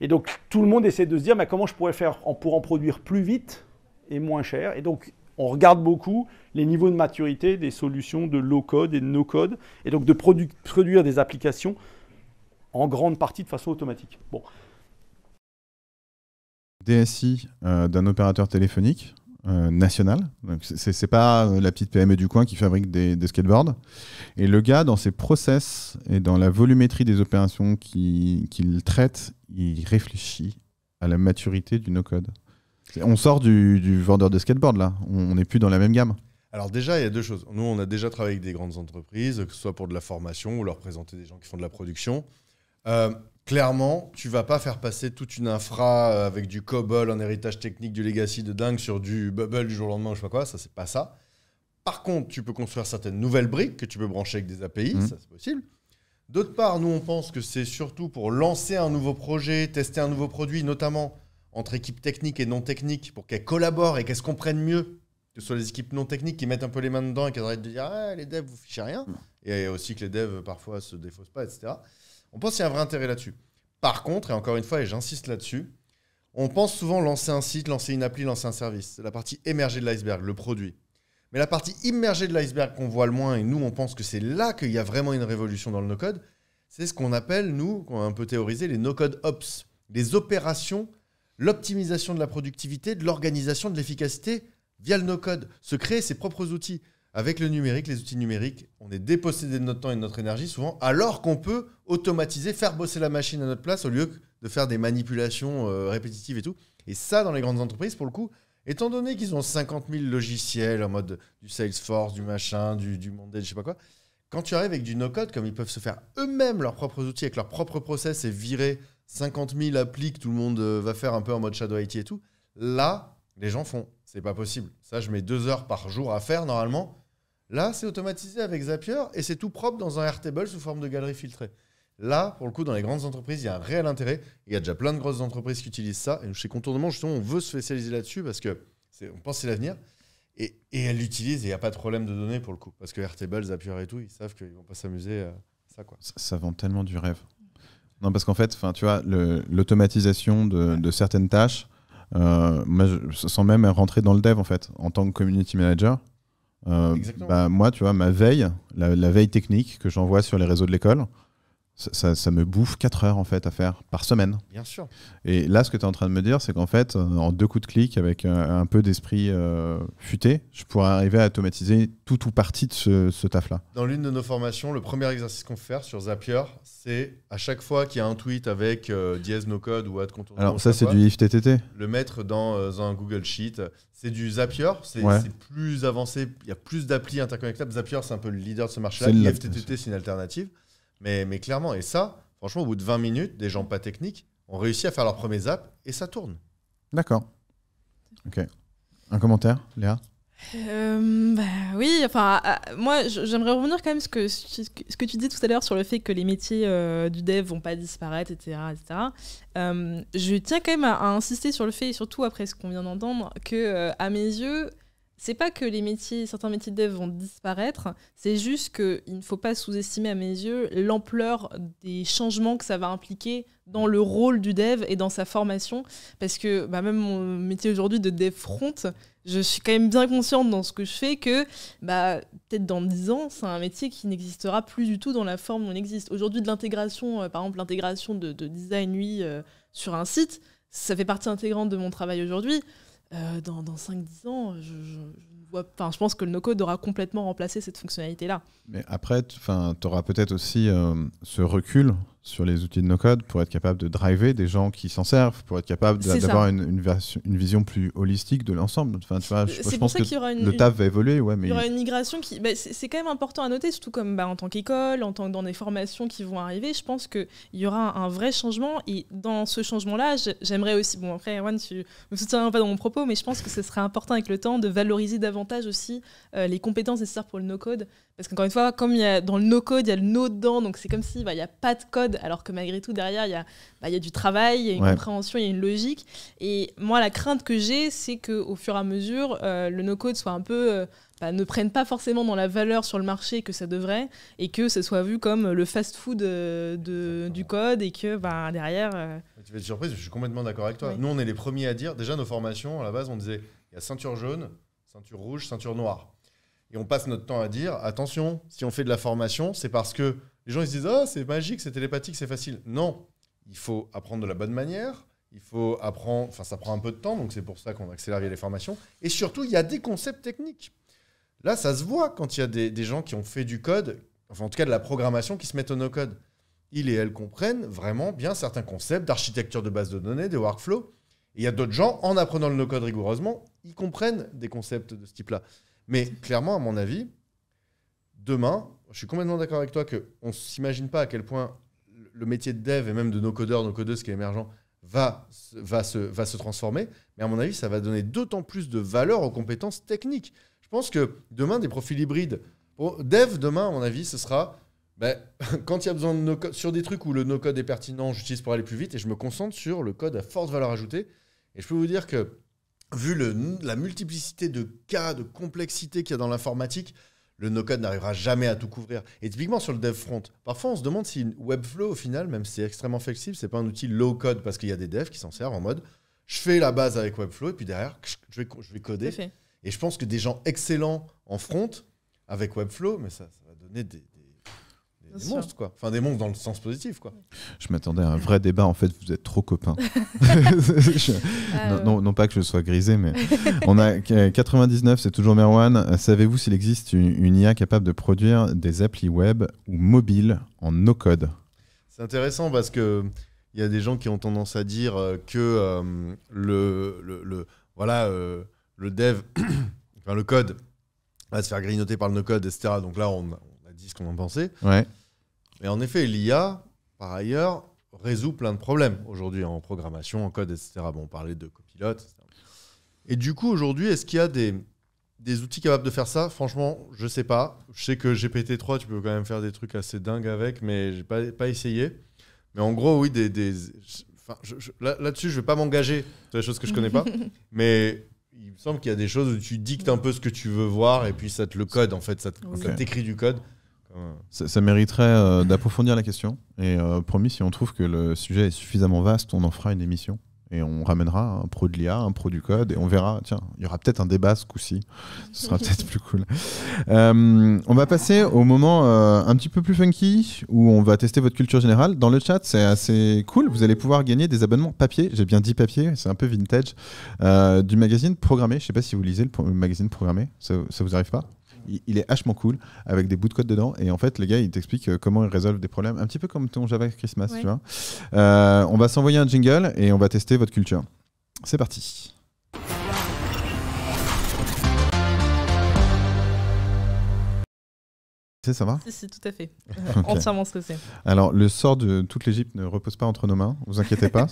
Et donc tout le monde essaie de se dire comment je pourrais faire pour en produire plus vite et moins cher. Et donc on regarde beaucoup les niveaux de maturité des solutions de low code et de no code, et donc de produire des applications en grande partie de façon automatique. Bon. DSI d'un opérateur téléphonique national. C'est pas la petite PME du coin qui fabrique des skateboards. Et le gars, dans ses process et dans la volumétrie des opérations qu'il traite, il réfléchit à la maturité du no-code. On sort du vendeur de skateboard, là. On n'est plus dans la même gamme. Alors déjà, il y a deux choses. Nous, on a déjà travaillé avec des grandes entreprises, que ce soit pour de la formation ou leur présenter des gens qui font de la production. Clairement, tu vas pas faire passer toute une infra avec du COBOL, un héritage technique, du legacy de dingue sur du Bubble du jour au lendemain, je sais pas quoi. Ça, c'est pas ça. Par contre, tu peux construire certaines nouvelles briques que tu peux brancher avec des API. Ça, c'est possible. D'autre part, nous, on pense que c'est surtout pour lancer un nouveau projet, tester un nouveau produit, notamment entre équipes techniques et non techniques, pour qu'elles collaborent et qu'elles se comprennent mieux, que ce soit les équipes non techniques qui mettent un peu les mains dedans et qu'elles arrêtent de dire « les devs, vous fichez rien ». Et aussi que les devs, parfois, se défaussent pas, etc. On pense qu'il y a un vrai intérêt là-dessus. Par contre, et encore une fois, et j'insiste là-dessus, on pense souvent lancer un site, lancer une appli, lancer un service. C'est la partie émergée de l'iceberg, le produit. Mais la partie immergée de l'iceberg qu'on voit le moins, et nous, on pense que c'est là qu'il y a vraiment une révolution dans le no-code, c'est ce qu'on appelle, nous, qu'on a un peu théorisé, les no-code ops. Les opérations, l'optimisation de la productivité, de l'organisation, de l'efficacité via le no-code. Se créer ses propres outils. Avec le numérique, les outils numériques, on est dépossédé de notre temps et de notre énergie souvent, alors qu'on peut automatiser, faire bosser la machine à notre place au lieu de faire des manipulations répétitives et tout. Et ça, dans les grandes entreprises, pour le coup, étant donné qu'ils ont 50 000 logiciels en mode du Salesforce, du machin, du Monday, je sais pas quoi, quand tu arrives avec du no-code, comme ils peuvent se faire eux-mêmes leurs propres outils avec leurs propres process et virer 50 000 applis que tout le monde va faire un peu en mode Shadow IT et tout, là, Les gens font, c'est pas possible. Ça, je mets 2 heures par jour à faire normalement. Là, c'est automatisé avec Zapier et c'est tout propre dans un Airtable sous forme de galerie filtrée. Là, pour le coup, dans les grandes entreprises, il y a un réel intérêt. Il y a déjà plein de grosses entreprises qui utilisent ça. Et chez Contournement, justement, on veut se spécialiser là-dessus parce qu'on pense que c'est l'avenir. Et elles l'utilisent et il n'y a pas de problème de données pour le coup. Parce que Airtable, Zapier et tout, ils savent qu'ils ne vont pas s'amuser à ça, quoi. Ça vend tellement du rêve. Non, parce qu'en fait, tu vois, l'automatisation de certaines tâches, moi, sans même rentrer dans le dev, en fait, en tant que community manager, moi, tu vois, ma veille, la veille technique que j'envoie sur les réseaux de l'école, ça me bouffe 4 heures en fait à faire par semaine. Bien sûr. Et là, ce que tu es en train de me dire, c'est qu'en fait, en 2 coups de clic, avec un peu d'esprit futé, je pourrais arriver à automatiser tout ou partie de ce taf-là. Dans l'une de nos formations, le premier exercice qu'on fait faire sur Zapier, c'est à chaque fois qu'il y a un tweet avec dièse no code ou ad contournement. Alors ça, c'est du if TTT. Le mettre dans un Google Sheet. C'est du Zapier, c'est plus avancé, il y a plus d'applis interconnectables. Zapier, c'est un peu le leader de ce marché-là. IFTTT, c'est une alternative. Mais clairement, et ça, franchement, au bout de 20 minutes, des gens pas techniques ont réussi à faire leurs premiers apps et ça tourne. D'accord. Ok. Un commentaire, Léa ? Oui, enfin, moi, j'aimerais revenir quand même ce que tu disais tout à l'heure sur le fait que les métiers du dev vont pas disparaître, etc. Je tiens quand même à insister sur le fait, et surtout après ce qu'on vient d'entendre, que à mes yeux, c'est pas que certains métiers de dev vont disparaître, c'est juste qu'il ne faut pas sous-estimer à mes yeux l'ampleur des changements que ça va impliquer dans le rôle du dev et dans sa formation. Parce que même mon métier aujourd'hui de dev front, je suis quand même bien consciente dans ce que je fais que peut-être dans 10 ans, c'est un métier qui n'existera plus du tout dans la forme où on existe. Aujourd'hui, de l'intégration, par exemple l'intégration de design UI sur un site, ça fait partie intégrante de mon travail aujourd'hui. Dans 5-10 ans, je pense que le no-code aura complètement remplacé cette fonctionnalité-là. Mais après, tu auras peut-être aussi ce recul sur les outils de no-code pour être capable de driver des gens qui s'en servent, pour être capable d'avoir une vision plus holistique de l'ensemble. Tu vois, je pense que le taf va évoluer. Ouais, mais il y aura une migration qui... c'est quand même important à noter, surtout comme en tant qu'école, en tant que dans des formations qui vont arriver. Je pense qu'il y aura un vrai changement. Et dans ce changement-là, j'aimerais aussi... Bon, après, Erwan, tu me soutiens pas dans mon propos, mais je pense que ce serait important avec le temps de valoriser davantage aussi les compétences nécessaires pour le no-code. Parce qu'encore une fois, comme dans le no-code, il y a le no dedans, donc c'est comme si il n'y a pas de code, alors que malgré tout, derrière, il y a du travail, il y a une compréhension, il y a une logique. Et moi, la crainte que j'ai, c'est qu'au fur et à mesure, le no-code soit un peu... ne prenne pas forcément dans la valeur sur le marché que ça devrait, et que ce soit vu comme le fast-food du code, et que derrière... Tu vas être surprise, je suis complètement d'accord avec toi. Oui. Nous, on est les premiers à dire, déjà nos formations, à la base, on disait, il y a ceinture jaune, ceinture rouge, ceinture noire. Et on passe notre temps à dire, attention, si on fait de la formation, c'est parce que les gens ils se disent « Oh, c'est magique, c'est télépathique, c'est facile ». Non, il faut apprendre de la bonne manière, il faut apprendre, ça prend un peu de temps, donc c'est pour ça qu'on accélère via les formations. Et surtout, il y a des concepts techniques. Là, ça se voit quand il y a des gens qui ont fait du code, enfin en tout cas de la programmation, qui se mettent au no-code. Ils et elles comprennent vraiment bien certains concepts d'architecture de base de données, des workflows. Et il y a d'autres gens, en apprenant le no-code rigoureusement, ils comprennent des concepts de ce type-là. Mais clairement, à mon avis, demain, je suis complètement d'accord avec toi qu'on ne s'imagine pas à quel point le métier de dev et même de no-codeur, no-codeuse qui est émergent va se transformer. Mais à mon avis, ça va donner d'autant plus de valeur aux compétences techniques. Je pense que demain, des profils hybrides, dev, demain, à mon avis, ce sera quand il y a besoin de no-code, sur des trucs où le no-code est pertinent, j'utilise pour aller plus vite et je me concentre sur le code à forte valeur ajoutée. Et je peux vous dire que vu la multiplicité de cas, de complexité qu'il y a dans l'informatique, le no-code n'arrivera jamais à tout couvrir. Et typiquement sur le dev front, parfois on se demande si Webflow, au final, même si c'est extrêmement flexible, c'est pas un outil low-code parce qu'il y a des devs qui s'en servent en mode je fais la base avec Webflow et puis derrière, je vais coder. Et je pense que des gens excellents en front avec Webflow, mais ça va donner des monstres, quoi. Enfin, des monstres dans le sens positif, quoi. Je m'attendais à un vrai débat. En fait, vous êtes trop copains. Non, pas que je sois grisé, mais on a 99, c'est toujours Merwan. Savez-vous s'il existe une IA capable de produire des applis web ou mobiles en no-code ? C'est intéressant parce que il y a des gens qui ont tendance à dire que le dev, enfin le code, va se faire grignoter par le no-code, etc. Donc là, on a dit ce qu'on en pensait. Ouais. Mais en effet, l'IA, par ailleurs, résout plein de problèmes aujourd'hui en programmation, en code, etc. Bon, on parlait de copilote, etc. Et du coup, aujourd'hui, est-ce qu'il y a des outils capables de faire ça? Franchement, je sais pas. Je sais que GPT-3, tu peux quand même faire des trucs assez dingues avec, mais j'ai pas essayé. Mais en gros, oui, là-dessus, je vais pas m'engager sur des choses que je connais pas. Mais il me semble qu'il y a des choses où tu dictes un peu ce que tu veux voir et puis ça te le code, en fait. Ça t'écrit du code. Ça mériterait d'approfondir la question. Et promis, si on trouve que le sujet est suffisamment vaste, on en fera une émission. Et on ramènera un pro de l'IA, un pro du code, et on verra, tiens, il y aura peut-être un débat ce coup-ci. Ce sera peut-être plus cool. On va passer au moment un petit peu plus funky, où on va tester votre culture générale. Dans le chat, c'est assez cool. Vous allez pouvoir gagner des abonnements papier. J'ai bien dit papier, c'est un peu vintage. Du magazine Programmé. Je ne sais pas si vous lisez le magazine Programmé. Ça vous arrive pas? Il est vachement cool, avec des bouts de code dedans. Et en fait, les gars, ils t'expliquent comment ils résolvent des problèmes. Un petit peu comme ton Java Christmas, tu vois. On va s'envoyer un jingle et on va tester votre culture. C'est parti. Ça va? Si, tout à fait. Okay. Entièrement stressé. Alors, le sort de toute l'Égypte ne repose pas entre nos mains. Vous inquiétez pas,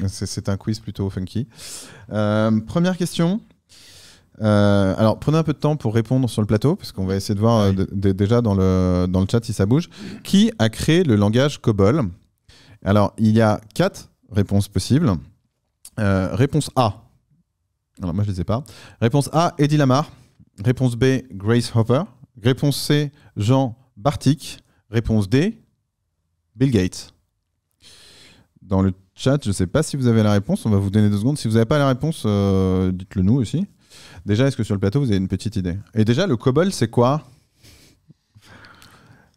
c'est un quiz plutôt funky. Première question. Alors, prenez un peu de temps pour répondre sur le plateau, parce qu'on va essayer de voir déjà dans le chat si ça bouge. Qui a créé le langage COBOL? Alors, il y a 4 réponses possibles. Réponse A. Alors, moi, je ne les ai pas. Réponse A, Eddie Lamar. Réponse B, Grace Hopper. Réponse C, Jean Bartik. Réponse D, Bill Gates. Dans le chat, je ne sais pas si vous avez la réponse. On va vous donner 2 secondes. Si vous n'avez pas la réponse, dites-le nous aussi. Déjà, est-ce que sur le plateau, vous avez une petite idée? Et déjà, le COBOL, c'est quoi?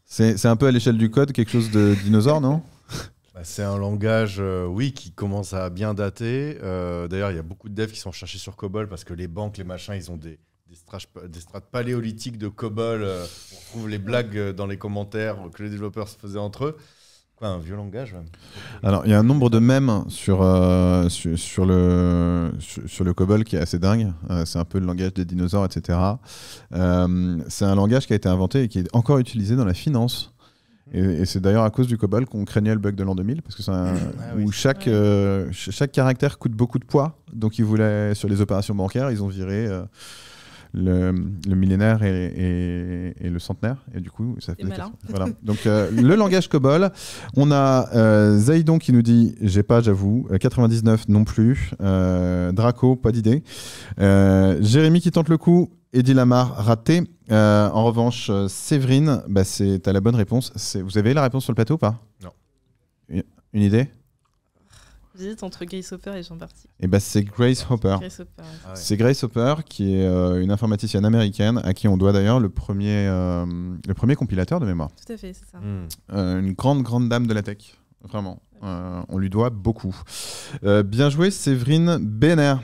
C'est un peu à l'échelle du code, quelque chose de dinosaure, non? C'est un langage, oui, qui commence à bien dater. D'ailleurs, il y a beaucoup de devs qui sont cherchés sur COBOL parce que les banques, les machins, ils ont des strates paléolithiques de COBOL. On trouve les blagues dans les commentaires que les développeurs se faisaient entre eux. Un vieux langage, même. Alors, il y a un nombre de mèmes sur le COBOL qui est assez dingue. C'est un peu le langage des dinosaures, etc. C'est un langage qui a été inventé et qui est encore utilisé dans la finance. Et c'est d'ailleurs à cause du COBOL qu'on craignait le bug de l'an 2000, parce que c'est où chaque caractère coûte beaucoup de poids. Donc, ils voulaient, sur les opérations bancaires, ils ont viré le millénaire et le centenaire, et du coup ça fait voilà. Donc le langage COBOL, on a Zaidon qui nous dit j'ai pas, j'avoue, 99 non plus, Draco pas d'idée, Jérémy qui tente le coup, Eddie Lamar raté, en revanche Séverine, t'as la bonne réponse. Vous avez la réponse sur le plateau ou pas? Non. Une idée? J'hésite entre Grace Hopper et Jean Bartik. Et c'est Grace Hopper. C'est Grace Hopper qui est une informaticienne américaine à qui on doit d'ailleurs le premier compilateur de mémoire. Tout à fait, c'est ça. Une grande dame de la tech, vraiment. On lui doit beaucoup. Bien joué, Séverine BNR.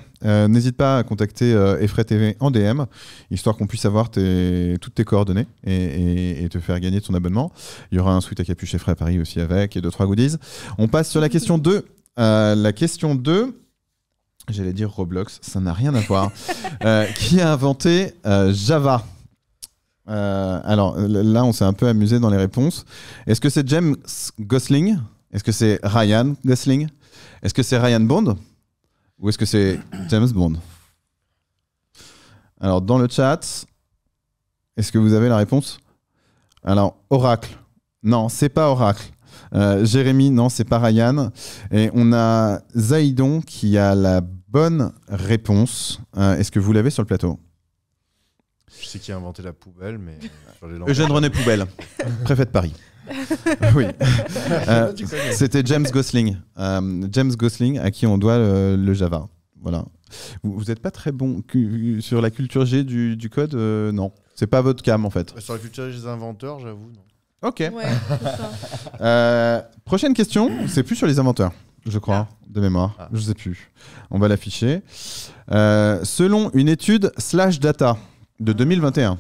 N'hésite pas à contacter Effray TV en DM, histoire qu'on puisse avoir toutes tes coordonnées et te faire gagner ton abonnement. Il y aura un sweat à capuche Effray à Paris aussi avec, et 2-3 goodies. On passe sur la question 2. La question 2, j'allais dire Roblox, ça n'a rien à voir. Qui a inventé Java? Alors là, on s'est un peu amusé dans les réponses. Est-ce que c'est James Gosling? Est-ce que c'est Ryan Gosling? Est-ce que c'est Ryan Bond? Ou est-ce que c'est James Bond? Alors dans le chat, est-ce que vous avez la réponse? Alors Oracle. Non, c'est pas Oracle. Jérémy, non, c'est pas Ryan. Et on a Zaidon qui a la bonne réponse. Est-ce que vous l'avez sur le plateau? Je sais qui a inventé la poubelle, mais... Eugène René Poubelle, préfet de Paris. Oui. C'était James Gosling. James Gosling, à qui on doit le Java. Voilà. Vous n'êtes pas très bon sur la culture G du code? Non. C'est pas votre cam, en fait. Sur la culture G des inventeurs, j'avoue, non. Ok. Ouais, c'est ça. Prochaine question, c'est plus sur les inventeurs, je crois, de mémoire. Je sais plus. On va l'afficher. Selon une étude /data de 2021,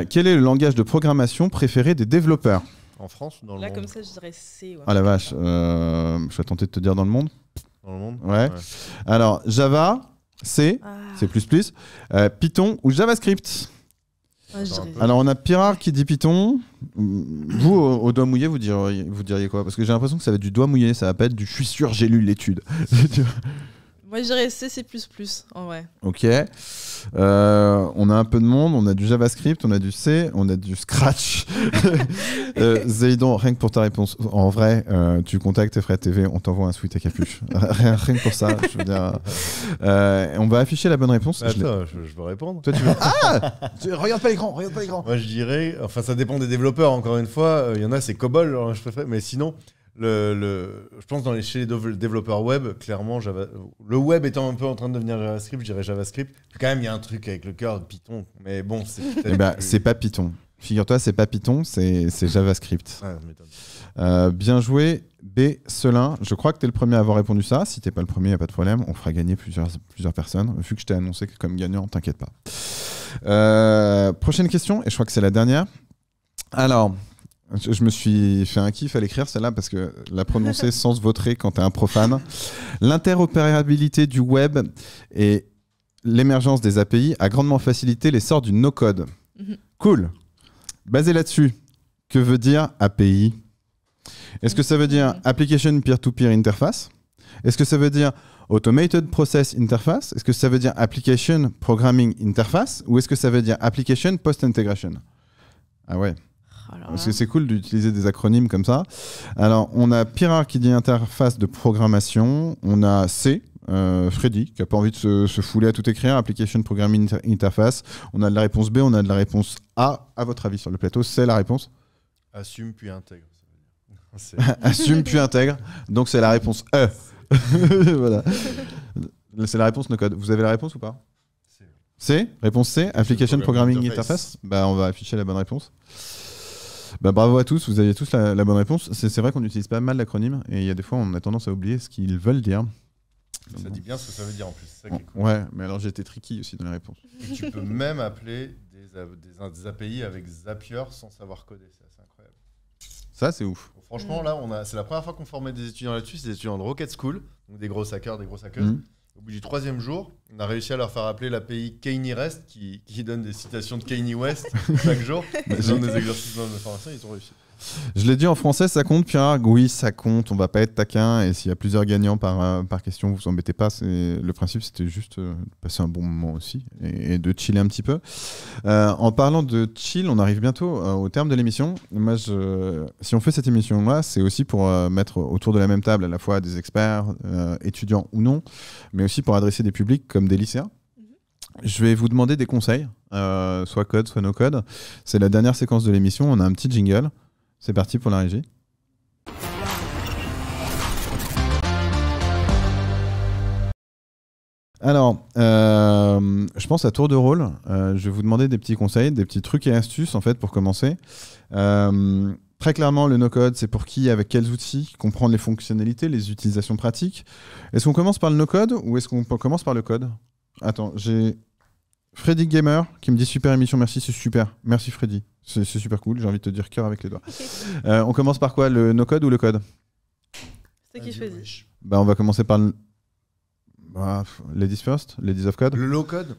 quel est le langage de programmation préféré des développeurs? En France ou dans le monde? monde? Là, comme ça, je dirais C. Ouais. Ah la vache. Je vais tenter de te dire dans le monde. Dans le monde? Ouais. Alors, Java, C, C++, Python ou JavaScript? Alors on a Pirard qui dit Python. Vous au doigt mouillé vous diriez quoi? Parce que j'ai l'impression que ça va être du doigt mouillé, ça va pas être du je suis sûr j'ai lu l'étude. Moi, je dirais C++, en vrai. Ok. On a un peu de monde, on a du JavaScript, on a du C, on a du Scratch. Zéidon, rien que pour ta réponse, en vrai, tu contactes Fred TV, on t'envoie un sweat à capuche. rien que pour ça, je veux dire. On va afficher la bonne réponse. Attends, je veux répondre. Toi, tu veux... Ah regarde pas l'écran, regarde pas l'écran. Moi, je dirais, enfin, ça dépend des développeurs, encore une fois. Il y en a, c'est COBOL, alors, je préfère, mais sinon... je pense chez les développeurs web, clairement, le web étant un peu en train de devenir JavaScript, je dirais JavaScript. Quand même, il y a un truc avec le cœur de Python, mais bon, c'est c'est pas Python. Figure-toi, c'est pas Python, c'est JavaScript. Ouais, ça m'étonne. Bien joué, B. Selin. Je crois que tu es le premier à avoir répondu ça. Si t'es pas le premier, y a pas de problème. On fera gagner plusieurs personnes. Vu que je t'ai annoncé comme gagnant, t'inquiète pas. Prochaine question, et je crois que c'est la dernière. Alors... Je me suis fait un kiff à l'écrire celle-là parce que la prononcer sans se vautrer quand t'es un profane. L'interopérabilité du web et l'émergence des API a grandement facilité l'essor du no-code. Cool. Basé là-dessus, que veut dire API? Est-ce que ça veut dire Application Peer-to-Peer Interface? Est-ce que ça veut dire Automated Process Interface? Est-ce que ça veut dire Application Programming Interface? Ou est-ce que ça veut dire Application Post-Integration? Ah ouais. Parce que c'est cool d'utiliser des acronymes comme ça. Alors, on a Pirard qui dit interface de programmation. On a C, Freddy, qui n'a pas envie de se fouler à tout écrire. Application Programming Interface. On a de la réponse B, on a de la réponse A. À votre avis, sur le plateau, c'est la réponse? Assume puis intègre. Assume puis intègre. Donc, c'est la réponse E. Voilà. C'est la réponse no code. Vous avez la réponse ou pas? C. Réponse C, Application Programming Interface. Bah, on va afficher la bonne réponse. Bah, bravo à tous, vous aviez tous la bonne réponse. C'est vrai qu'on utilise pas mal d'acronymes et il y a des fois on a tendance à oublier ce qu'ils veulent dire. Ça dit bien ce que ça veut dire en plus. Ça qui est cool. Ouais, mais alors j'ai été tricky aussi dans les réponses. Et tu peux même appeler des API avec Zapier sans savoir coder, c'est assez incroyable. Ça c'est ouf. Donc, franchement là, c'est la première fois qu'on formait des étudiants là-dessus, c'est des étudiants de Rocket School, donc des gros hackers, des grosses hackeuses. Au bout du 3e jour, on a réussi à leur faire appeler l'API Kanye Rest qui donne des citations de Kanye West chaque jour. Ils ont des exercices de formation, ils ont réussi. Je l'ai dit en français, ça compte, Pierre? Oui, ça compte. On va pas être taquin. Et s'il y a plusieurs gagnants par question, vous vous embêtez pas. Le principe, c'était juste de passer un bon moment aussi et de chiller un petit peu. En parlant de chill, on arrive bientôt au terme de l'émission. Moi, si on fait cette émission-là, c'est aussi pour mettre autour de la même table à la fois des experts, étudiants ou non, mais aussi pour adresser des publics comme des lycéens. Je vais vous demander des conseils, soit code, soit no code. C'est la dernière séquence de l'émission. On a un petit jingle. C'est parti pour la régie. Alors, je pense à tour de rôle. Je vais vous demander des petits conseils, des petits trucs et astuces en fait pour commencer. Très clairement, le no-code, c'est pour qui, avec quels outils, comprendre les fonctionnalités, les utilisations pratiques. Est-ce qu'on commence par le no-code ou est-ce qu'on commence par le code? Attends, j'ai Freddy Gamer qui me dit super émission, merci, c'est super. Merci Freddy, c'est super cool, j'ai envie de te dire cœur avec les doigts. On commence par quoi, le no-code ou le code? C'est qui choisit. Bah, on va commencer par le... Ladies first, Ladies of Code. Le low code.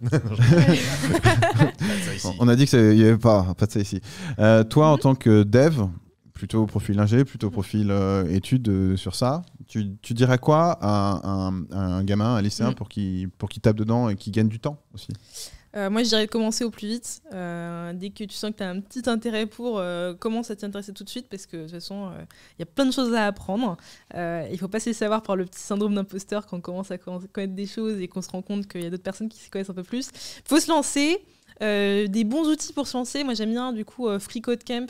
On a dit qu'il n'y avait pas de ça ici. Toi, en tant que dev, plutôt profil ingé, plutôt profil études sur ça, tu dirais quoi à un gamin, un lycéen pour qu'il tape dedans et qu'il gagne du temps aussi? Moi, je dirais de commencer au plus vite. Dès que tu sens que tu as un petit intérêt pour, commence à t'y intéresser tout de suite parce que de toute façon, il y a plein de choses à apprendre. Il ne faut pas se laisser avoir par le petit syndrome d'imposteur quand on commence à connaître des choses et qu'on se rend compte qu'il y a d'autres personnes qui s'y connaissent un peu plus. Il faut se lancer. Des bons outils pour se lancer, moi j'aime bien du coup FreeCodeCamp,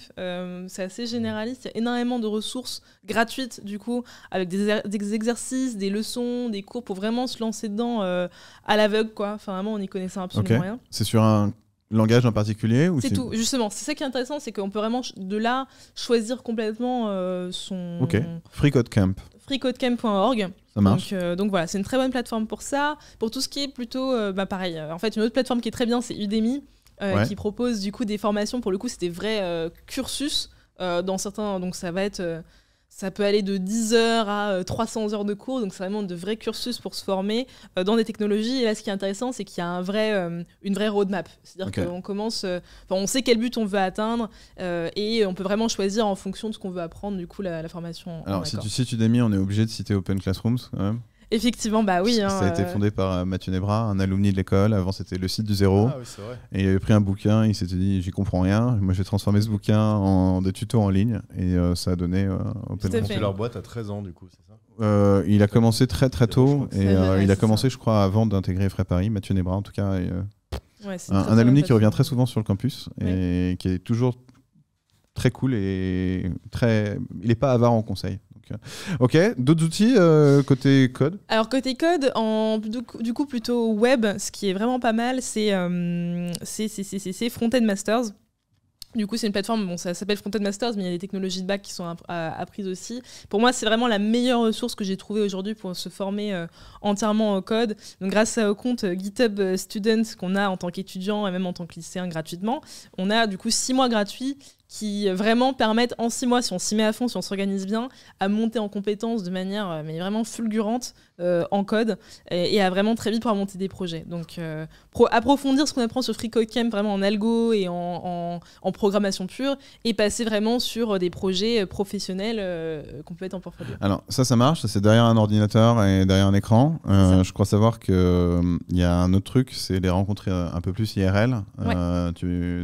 c'est assez généraliste, il y a énormément de ressources gratuites du coup avec des exercices, des leçons, des cours pour vraiment se lancer dedans à l'aveugle quoi, enfin vraiment on n'y connaissait absolument rien. C'est sur un langage en particulier ou c'est tout, justement, c'est ça qui est intéressant, c'est qu'on peut vraiment de là choisir complètement son... Ok, FreeCodeCamp. FreeCodeCamp.org. Ça marche. Donc voilà, c'est une très bonne plateforme pour ça. Pour tout ce qui est plutôt, pareil. En fait, une autre plateforme qui est très bien, c'est Udemy, qui propose du coup des formations. Pour le coup, c'est des vrais cursus dans certains. Donc ça va être, ça peut aller de 10 heures à 300 heures de cours. Donc c'est vraiment de vrais cursus pour se former dans des technologies. Et là, ce qui est intéressant, c'est qu'il y a une vraie roadmap. C'est-à-dire qu'on commence, on sait quel but on veut atteindre et on peut vraiment choisir en fonction de ce qu'on veut apprendre du coup la formation. Alors si tu cites Udemy, on est obligé de citer Open Classrooms quand même. Effectivement, bah oui. Ça a été fondé par Mathieu Nebra, un alumni de l'école. Avant, c'était le site du zéro. Ah oui, c'est vrai. Et il avait pris un bouquin, il s'était dit, j'y comprends rien. Moi, j'ai transformé ce bouquin en des tutos en ligne. Et ça a donné Tout à fait. Monté leur boîte à 13 ans, du coup, c'est ça? Il a commencé très très tôt. Et il a commencé, ça. je crois, avant d'intégrer Frais Paris. Mathieu Nebra, en tout cas. Ouais, c'est Un alumni qui revient très souvent sur le campus et qui est toujours très cool et très. Il n'est pas avare en conseil. Donc, ok, d'autres outils côté code? Alors côté code, du coup plutôt web, ce qui est vraiment pas mal, c'est Frontend Masters. Du coup, c'est une plateforme, bon, ça s'appelle Frontend Masters, mais il y a des technologies de back qui sont apprises aussi. Pour moi, c'est vraiment la meilleure ressource que j'ai trouvée aujourd'hui pour se former entièrement au code. Donc, grâce au compte GitHub Student qu'on a en tant qu'étudiant et même en tant que lycéen gratuitement, on a du coup 6 mois gratuits qui vraiment permettent en 6 mois, si on s'y met à fond, si on s'organise bien, à monter en compétences de manière mais vraiment fulgurante en code et à vraiment très vite pouvoir monter des projets. Donc approfondir ce qu'on apprend sur FreeCodeCamp vraiment en algo et en programmation pure et passer vraiment sur des projets professionnels qu'on peut mettre en portfolio. Alors ça marche, c'est derrière un ordinateur et derrière un écran. Je crois savoir qu'il y a un autre truc, c'est les rencontrer un peu plus IRL. Ouais.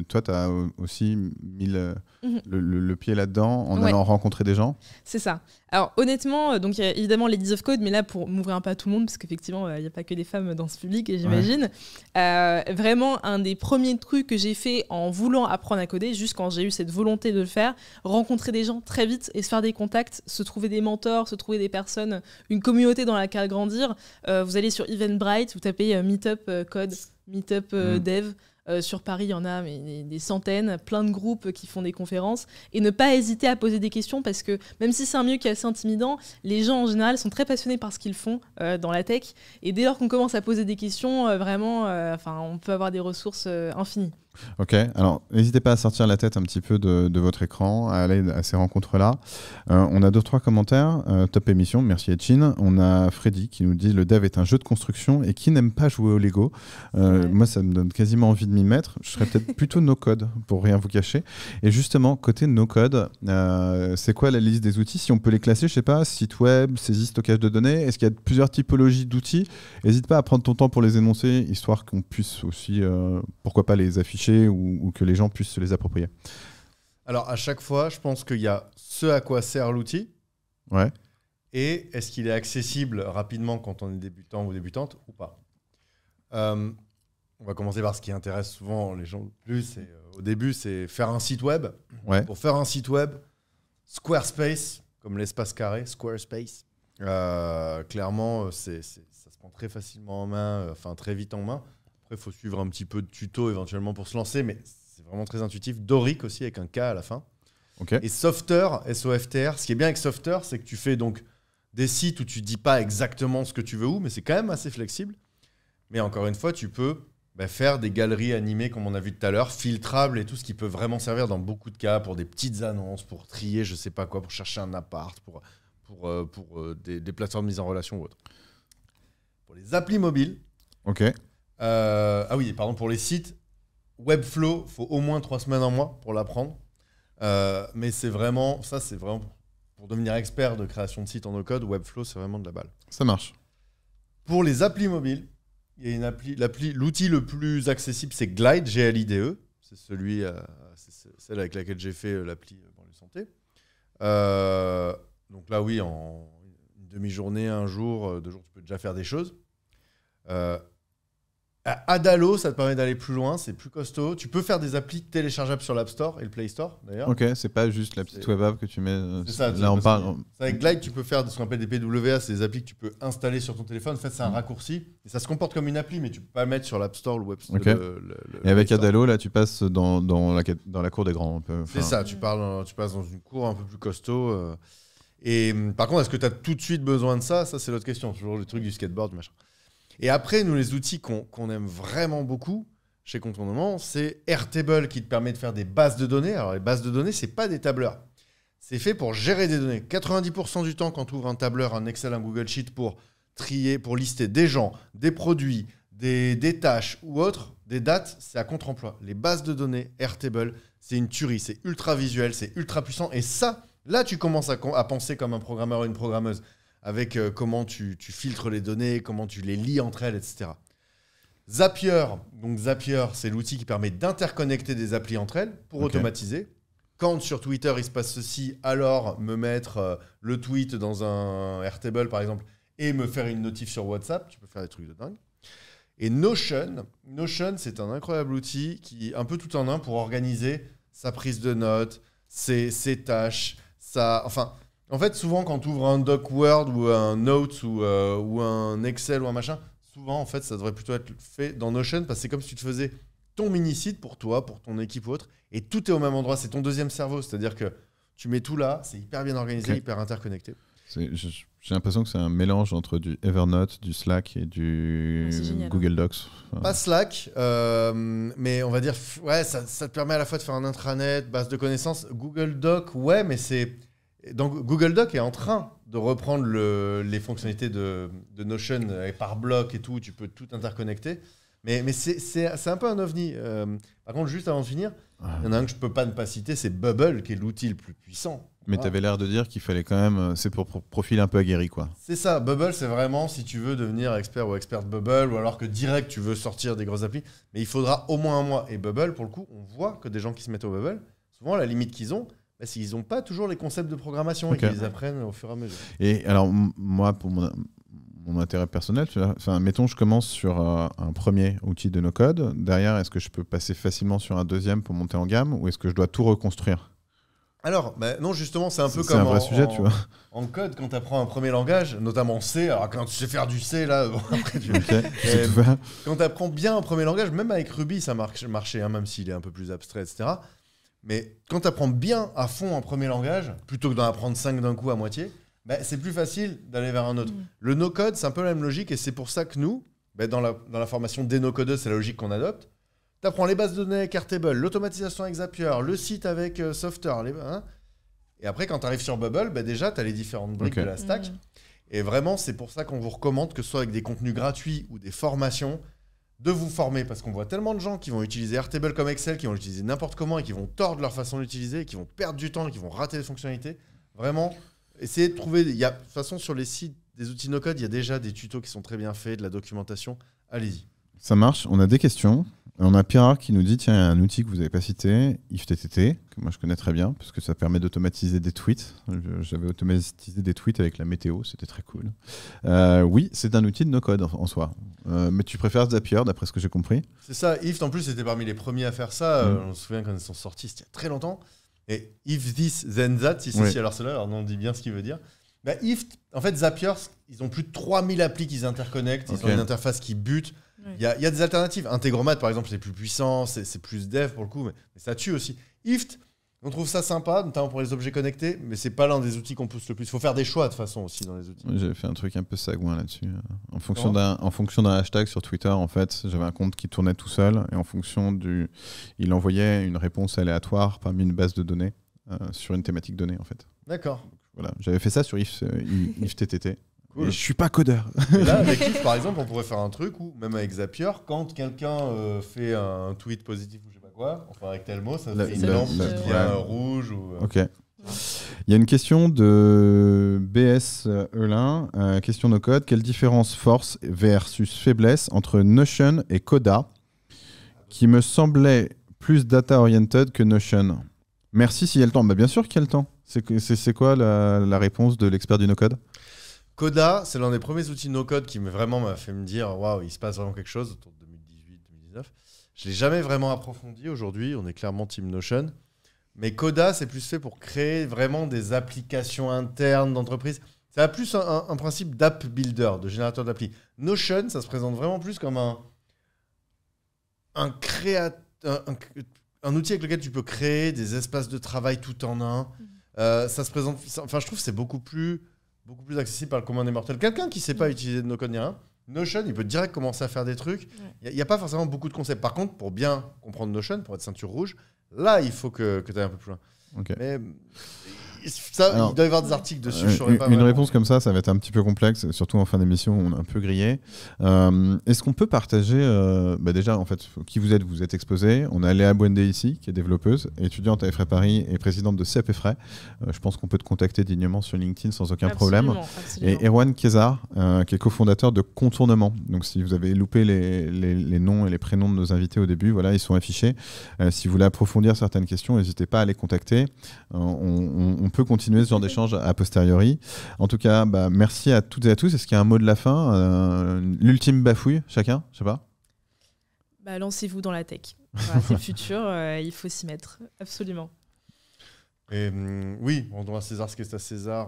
Toi, tu as aussi mis le pied là-dedans en allant rencontrer des gens. C'est ça. Alors honnêtement, donc il y a évidemment les Days of Code, mais là pour m'ouvrir un peu à tout le monde, parce qu'effectivement il n'y a pas que des femmes dans ce public, j'imagine. Vraiment un des premiers trucs que j'ai fait en voulant apprendre à coder, juste quand j'ai eu cette volonté de le faire, rencontrer des gens très vite et se faire des contacts, se trouver des mentors, se trouver des personnes, une communauté dans laquelle grandir. Vous allez sur Eventbrite, vous tapez Meetup Code, Meetup Dev. Sur Paris, il y en a des centaines, plein de groupes qui font des conférences. Et ne pas hésiter à poser des questions parce que même si c'est un milieu qui est assez intimidant, les gens en général sont très passionnés par ce qu'ils font dans la tech. Et dès lors qu'on commence à poser des questions, vraiment, on peut avoir des ressources infinies. Ok, alors n'hésitez pas à sortir la tête un petit peu de votre écran, à aller à ces rencontres-là. On a 2-3 commentaires. Top émission, merci Etchin. On a Freddy qui nous dit le dev est un jeu de construction et qui n'aime pas jouer au Lego. Moi, ça me donne quasiment envie de m'y mettre. Je serais peut-être plutôt no-code pour rien vous cacher. Et justement, côté no-code, c'est quoi la liste des outils? Si on peut les classer, je sais pas, site web, saisie, stockage de données. Est-ce qu'il y a plusieurs typologies d'outils? N'hésite pas à prendre ton temps pour les énoncer, histoire qu'on puisse aussi, pourquoi pas les afficher ou que les gens puissent se les approprier. Alors, à chaque fois, je pense qu'il y a ce à quoi sert l'outil. Ouais. Et est-ce qu'il est accessible rapidement quand on est débutant ou débutante ou pas. On va commencer par ce qui intéresse souvent les gens le plus. Au début, c'est faire un site web. Ouais. Pour faire un site web, Squarespace, comme l'espace carré, Squarespace, clairement, ça se prend très facilement en main, très vite en main. Après, il faut suivre un petit peu de tuto éventuellement pour se lancer, mais c'est vraiment très intuitif. Doric aussi, avec un K à la fin. Okay. Et Softer, S-O-F-T-R. Ce qui est bien avec Softer, c'est que tu fais donc des sites où tu ne dis pas exactement ce que tu veux où, mais c'est quand même assez flexible. Mais encore une fois, tu peux faire des galeries animées, comme on a vu tout à l'heure, filtrables et tout, ce qui peut vraiment servir dans beaucoup de cas pour des petites annonces, pour trier, je ne sais pas quoi, pour chercher un appart, pour des plateformes mises en relation ou autre. Pour les applis mobiles, ok. Pour les sites, Webflow, il faut au moins 3 semaines en mois pour l'apprendre. Mais c'est vraiment pour devenir expert de création de sites en no-code, Webflow, c'est vraiment de la balle. Ça marche. Pour les applis mobiles, il y a l'outil le plus accessible, c'est Glide, G-L-I-D-E. C'est celle avec laquelle j'ai fait l'appli banlieue santé. Donc là, oui, en une demi-journée, un jour, 2 jours, tu peux déjà faire des choses. Adalo, ça te permet d'aller plus loin, c'est plus costaud. Tu peux faire des applis téléchargeables sur l'App Store et le Play Store, d'ailleurs. Ok, c'est pas juste la petite web app que tu mets. C'est ça. Là, on parle. Avec Glide, tu peux faire ce qu'on appelle des PWA, c'est des applis que tu peux installer sur ton téléphone. En fait, c'est un raccourci. Et ça se comporte comme une appli, mais tu peux pas le mettre sur l'App Store ou le Web Store. Okay. Et avec Adalo, là, tu passes dans la cour des grands. Un peu. C'est ça, tu passes dans une cour un peu plus costaud. Et par contre, est-ce que tu as tout de suite besoin de ça? Ça, c'est l'autre question. Toujours le truc du skateboard, machin. Et après, nous, les outils qu'on aime vraiment beaucoup chez Contournement, c'est Airtable qui te permet de faire des bases de données. Alors, les bases de données, ce n'est pas des tableurs. C'est fait pour gérer des données. 90% du temps, quand tu ouvres un tableur, un Excel, un Google Sheet pour trier, pour lister des gens, des produits, des tâches ou autres, des dates, c'est à contre-emploi. Les bases de données, Airtable, c'est une tuerie. C'est ultra visuel, c'est ultra puissant. Et ça, là, tu commences à penser comme un programmeur ou une programmeuse. avec comment tu filtres les données, comment tu les lis entre elles, etc. Zapier, c'est l'outil qui permet d'interconnecter des applis entre elles pour automatiser. Quand sur Twitter, il se passe ceci, alors me mettre le tweet dans un Airtable, par exemple, et me faire une notif sur WhatsApp. Tu peux faire des trucs de dingue. Et Notion, c'est un incroyable outil qui un peu tout en un pour organiser sa prise de notes, ses tâches. En fait, souvent, quand tu ouvres un doc Word ou un Notes ou un Excel ou un machin, souvent, en fait, ça devrait plutôt être fait dans Notion parce que c'est comme si tu te faisais ton mini-site pour toi, pour ton équipe ou autre, et tout est au même endroit. C'est ton deuxième cerveau, c'est-à-dire que tu mets tout là, c'est hyper bien organisé, hyper interconnecté. J'ai l'impression que c'est un mélange entre du Evernote, du Slack et du Google Docs. Pas Slack, mais on va dire, ça te permet à la fois de faire un intranet, base de connaissances. Google Doc, mais c'est... Donc, Google Doc est en train de reprendre les fonctionnalités de Notion par bloc et tout, tu peux tout interconnecter. Mais c'est un peu un ovni. Par contre, juste avant de finir, il y en a un que je ne peux pas ne pas citer, c'est Bubble, qui est l'outil le plus puissant. Mais tu avais l'air de dire qu'il fallait quand même... C'est pour profil un peu aguerri, quoi. C'est ça. Bubble, c'est vraiment si tu veux devenir expert ou experte Bubble, ou alors que direct, tu veux sortir des grosses applis. Mais il faudra au moins un mois. Et Bubble, pour le coup, on voit que des gens qui se mettent au Bubble, souvent, la limite qu'ils ont, c'est qu'ils n'ont pas toujours les concepts de programmation et qu'ils les apprennent au fur et à mesure. Et alors, moi, pour mon intérêt personnel, mettons, je commence sur un premier outil de no-code. Derrière, est-ce que je peux passer facilement sur un deuxième pour monter en gamme ou est-ce que je dois tout reconstruire ? Alors, non, justement, c'est un peu C'est comme un vrai sujet, tu vois. En code, quand tu apprends un premier langage, notamment C, alors quand tu sais faire du C, là, après tu... Quand tu apprends bien un premier langage, même avec Ruby, ça marchait, même s'il est un peu plus abstrait, etc. Mais quand tu apprends bien à fond un premier langage, plutôt que d'en apprendre 5 d'un coup à moitié, c'est plus facile d'aller vers un autre. Le no-code, c'est un peu la même logique, et c'est pour ça que nous, dans la formation des no-codeuses, c'est la logique qu'on adopte. Tu apprends les bases de données avec Airtable, l'automatisation avec Zapier, le site avec Softer. Et après, quand tu arrives sur Bubble, déjà, tu as les différentes briques de la stack. Et vraiment, c'est pour ça qu'on vous recommande, que ce soit avec des contenus gratuits ou des formations, de vous former. Parce qu'on voit tellement de gens qui vont utiliser Airtable comme Excel, qui vont l'utiliser n'importe comment et qui vont tordre leur façon d'utiliser, qui vont perdre du temps et qui vont rater des fonctionnalités. Vraiment, essayez de trouver... De toute façon, sur les sites des outils no-code, il y a déjà des tutos qui sont très bien faits, de la documentation. Allez-y. Ça marche. On a des questions. On a Pierre qui nous dit, tiens, il y a un outil que vous n'avez pas cité, IFTTT, que moi je connais très bien, parce que ça permet d'automatiser des tweets. J'avais automatisé des tweets avec la météo, c'était très cool. Oui, c'est un outil de no-code en soi. Mais tu préfères Zapier, d'après ce que j'ai compris. C'est ça. Ift, en plus, était parmi les premiers à faire ça. On se souvient quand ils sont sortis, c'était il y a très longtemps. Et if this, then that, si ceci, alors cela, alors on dit bien ce qu'il veut dire. Ift, en fait, Zapier, ils ont plus de 3000 applis qu'ils interconnectent, ils ont une interface qui bute. Il y a des alternatives. Integromat, par exemple, c'est plus puissant, c'est plus dev pour le coup, mais ça tue aussi. Ift, on trouve ça sympa, notamment pour les objets connectés, mais c'est pas l'un des outils qu'on pousse le plus. Il faut faire des choix de toute façon aussi dans les outils. J'avais fait un truc un peu sagouin là-dessus. En fonction d'un hashtag sur Twitter, en fait, j'avais un compte qui tournait tout seul et en fonction il envoyait une réponse aléatoire parmi une base de données sur une thématique donnée, en fait. D'accord. Voilà, j'avais fait ça sur IFTTT. Cool. Et je suis pas codeur. Et là, avec Ift, par exemple, on pourrait faire un truc où, même avec Zapier, quand quelqu'un fait un tweet positif ou je sais pas quoi, enfin avec tel mot, ça fait une lampe qui devient rouge. Ok. Il y a une question de BS Eulin, question no code. Quelle différence force versus faiblesse entre Notion et Coda, qui me semblait plus data-oriented que Notion? Merci s'il y a le temps. Bien sûr qu'il y a le temps. C'est quoi la réponse de l'expert du no-code? Coda, c'est l'un des premiers outils no-code qui m'a fait me dire waouh, il se passe vraiment quelque chose autour de 2018-2019. Je ne l'ai jamais vraiment approfondi. Aujourd'hui, on est clairement Team Notion. Mais Coda, c'est plus fait pour créer vraiment des applications internes d'entreprise. Ça a plus un principe d'app builder, de générateur d'appli. Notion, ça se présente vraiment plus comme un outil avec lequel tu peux créer des espaces de travail tout en un. Ça se présente... Enfin, je trouve que c'est beaucoup plus accessible par le commun des mortels. Quelqu'un qui ne sait pas utiliser de no-code ni rien, Notion, il peut direct commencer à faire des trucs. Il n'y a pas forcément beaucoup de concepts. Par contre, pour bien comprendre Notion, pour être ceinture rouge, là, il faut que tu ailles un peu plus loin. Okay. Mais il doit y avoir des articles dessus. Je saurais pas une vraiment. réponse comme ça va être un petit peu complexe, surtout en fin d'émission, on est un peu grillé. Est-ce qu'on peut partager, déjà, en fait, qui vous êtes? Vous êtes exposé. On a Léa Bouendé ici, qui est développeuse, étudiante à Effray Paris et présidente de CEP Effray. Je pense qu'on peut te contacter dignement sur LinkedIn sans aucun problème. Absolument. Et Erwan Kézard, qui est cofondateur de Contournement. Donc, si vous avez loupé les noms et les prénoms de nos invités au début, voilà, ils sont affichés. Si vous voulez approfondir certaines questions, n'hésitez pas à les contacter. On peut continuer ce genre d'échange a posteriori. En tout cas, merci à toutes et à tous. Est-ce qu'il y a un mot de la fin, l'ultime bafouille, chacun? Je sais pas. Lancez-vous dans la tech. Voilà, c'est le futur, il faut s'y mettre, absolument. Et, oui, on doit à César ce qui est à César.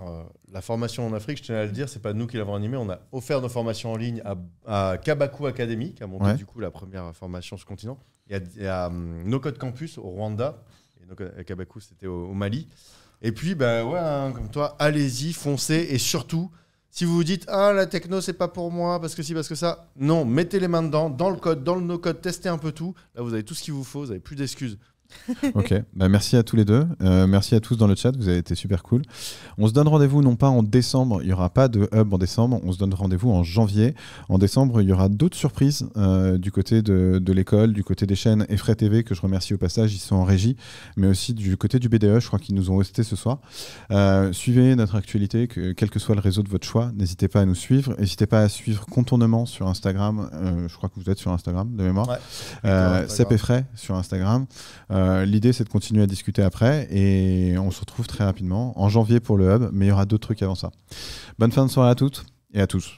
La formation en Afrique, je tenais à le dire, c'est pas nous qui l'avons animé. On a offert nos formations en ligne à Kabaku Academy, qui a monté du coup la première formation sur le continent. Il y a No Code Campus au Rwanda, et Kabaku c'était au Mali. Et puis, comme toi, allez-y, foncez, et surtout, si vous vous dites la techno c'est pas pour moi parce que si, parce que ça, non, mettez les mains dedans, dans le code, dans le no-code, testez un peu tout. Là, vous avez tout ce qu'il vous faut, vous n'avez plus d'excuses. Ok, merci à tous les deux. Merci à tous dans le chat, vous avez été super cool. On se donne rendez-vous non pas en décembre, il n'y aura pas de hub en décembre, on se donne rendez-vous en janvier. En décembre, il y aura d'autres surprises du côté de l'école, du côté des chaînes Effray TV, que je remercie au passage, ils sont en régie, mais aussi du côté du BDE, je crois qu'ils nous ont hosté ce soir. Suivez notre actualité, quel que soit le réseau de votre choix, n'hésitez pas à nous suivre, n'hésitez pas à suivre Contournement sur Instagram, je crois que vous êtes sur Instagram de mémoire, CEP Effray sur Instagram. L'idée, c'est de continuer à discuter après et on se retrouve très rapidement en janvier pour le hub, mais il y aura d'autres trucs avant ça. Bonne fin de soirée à toutes et à tous.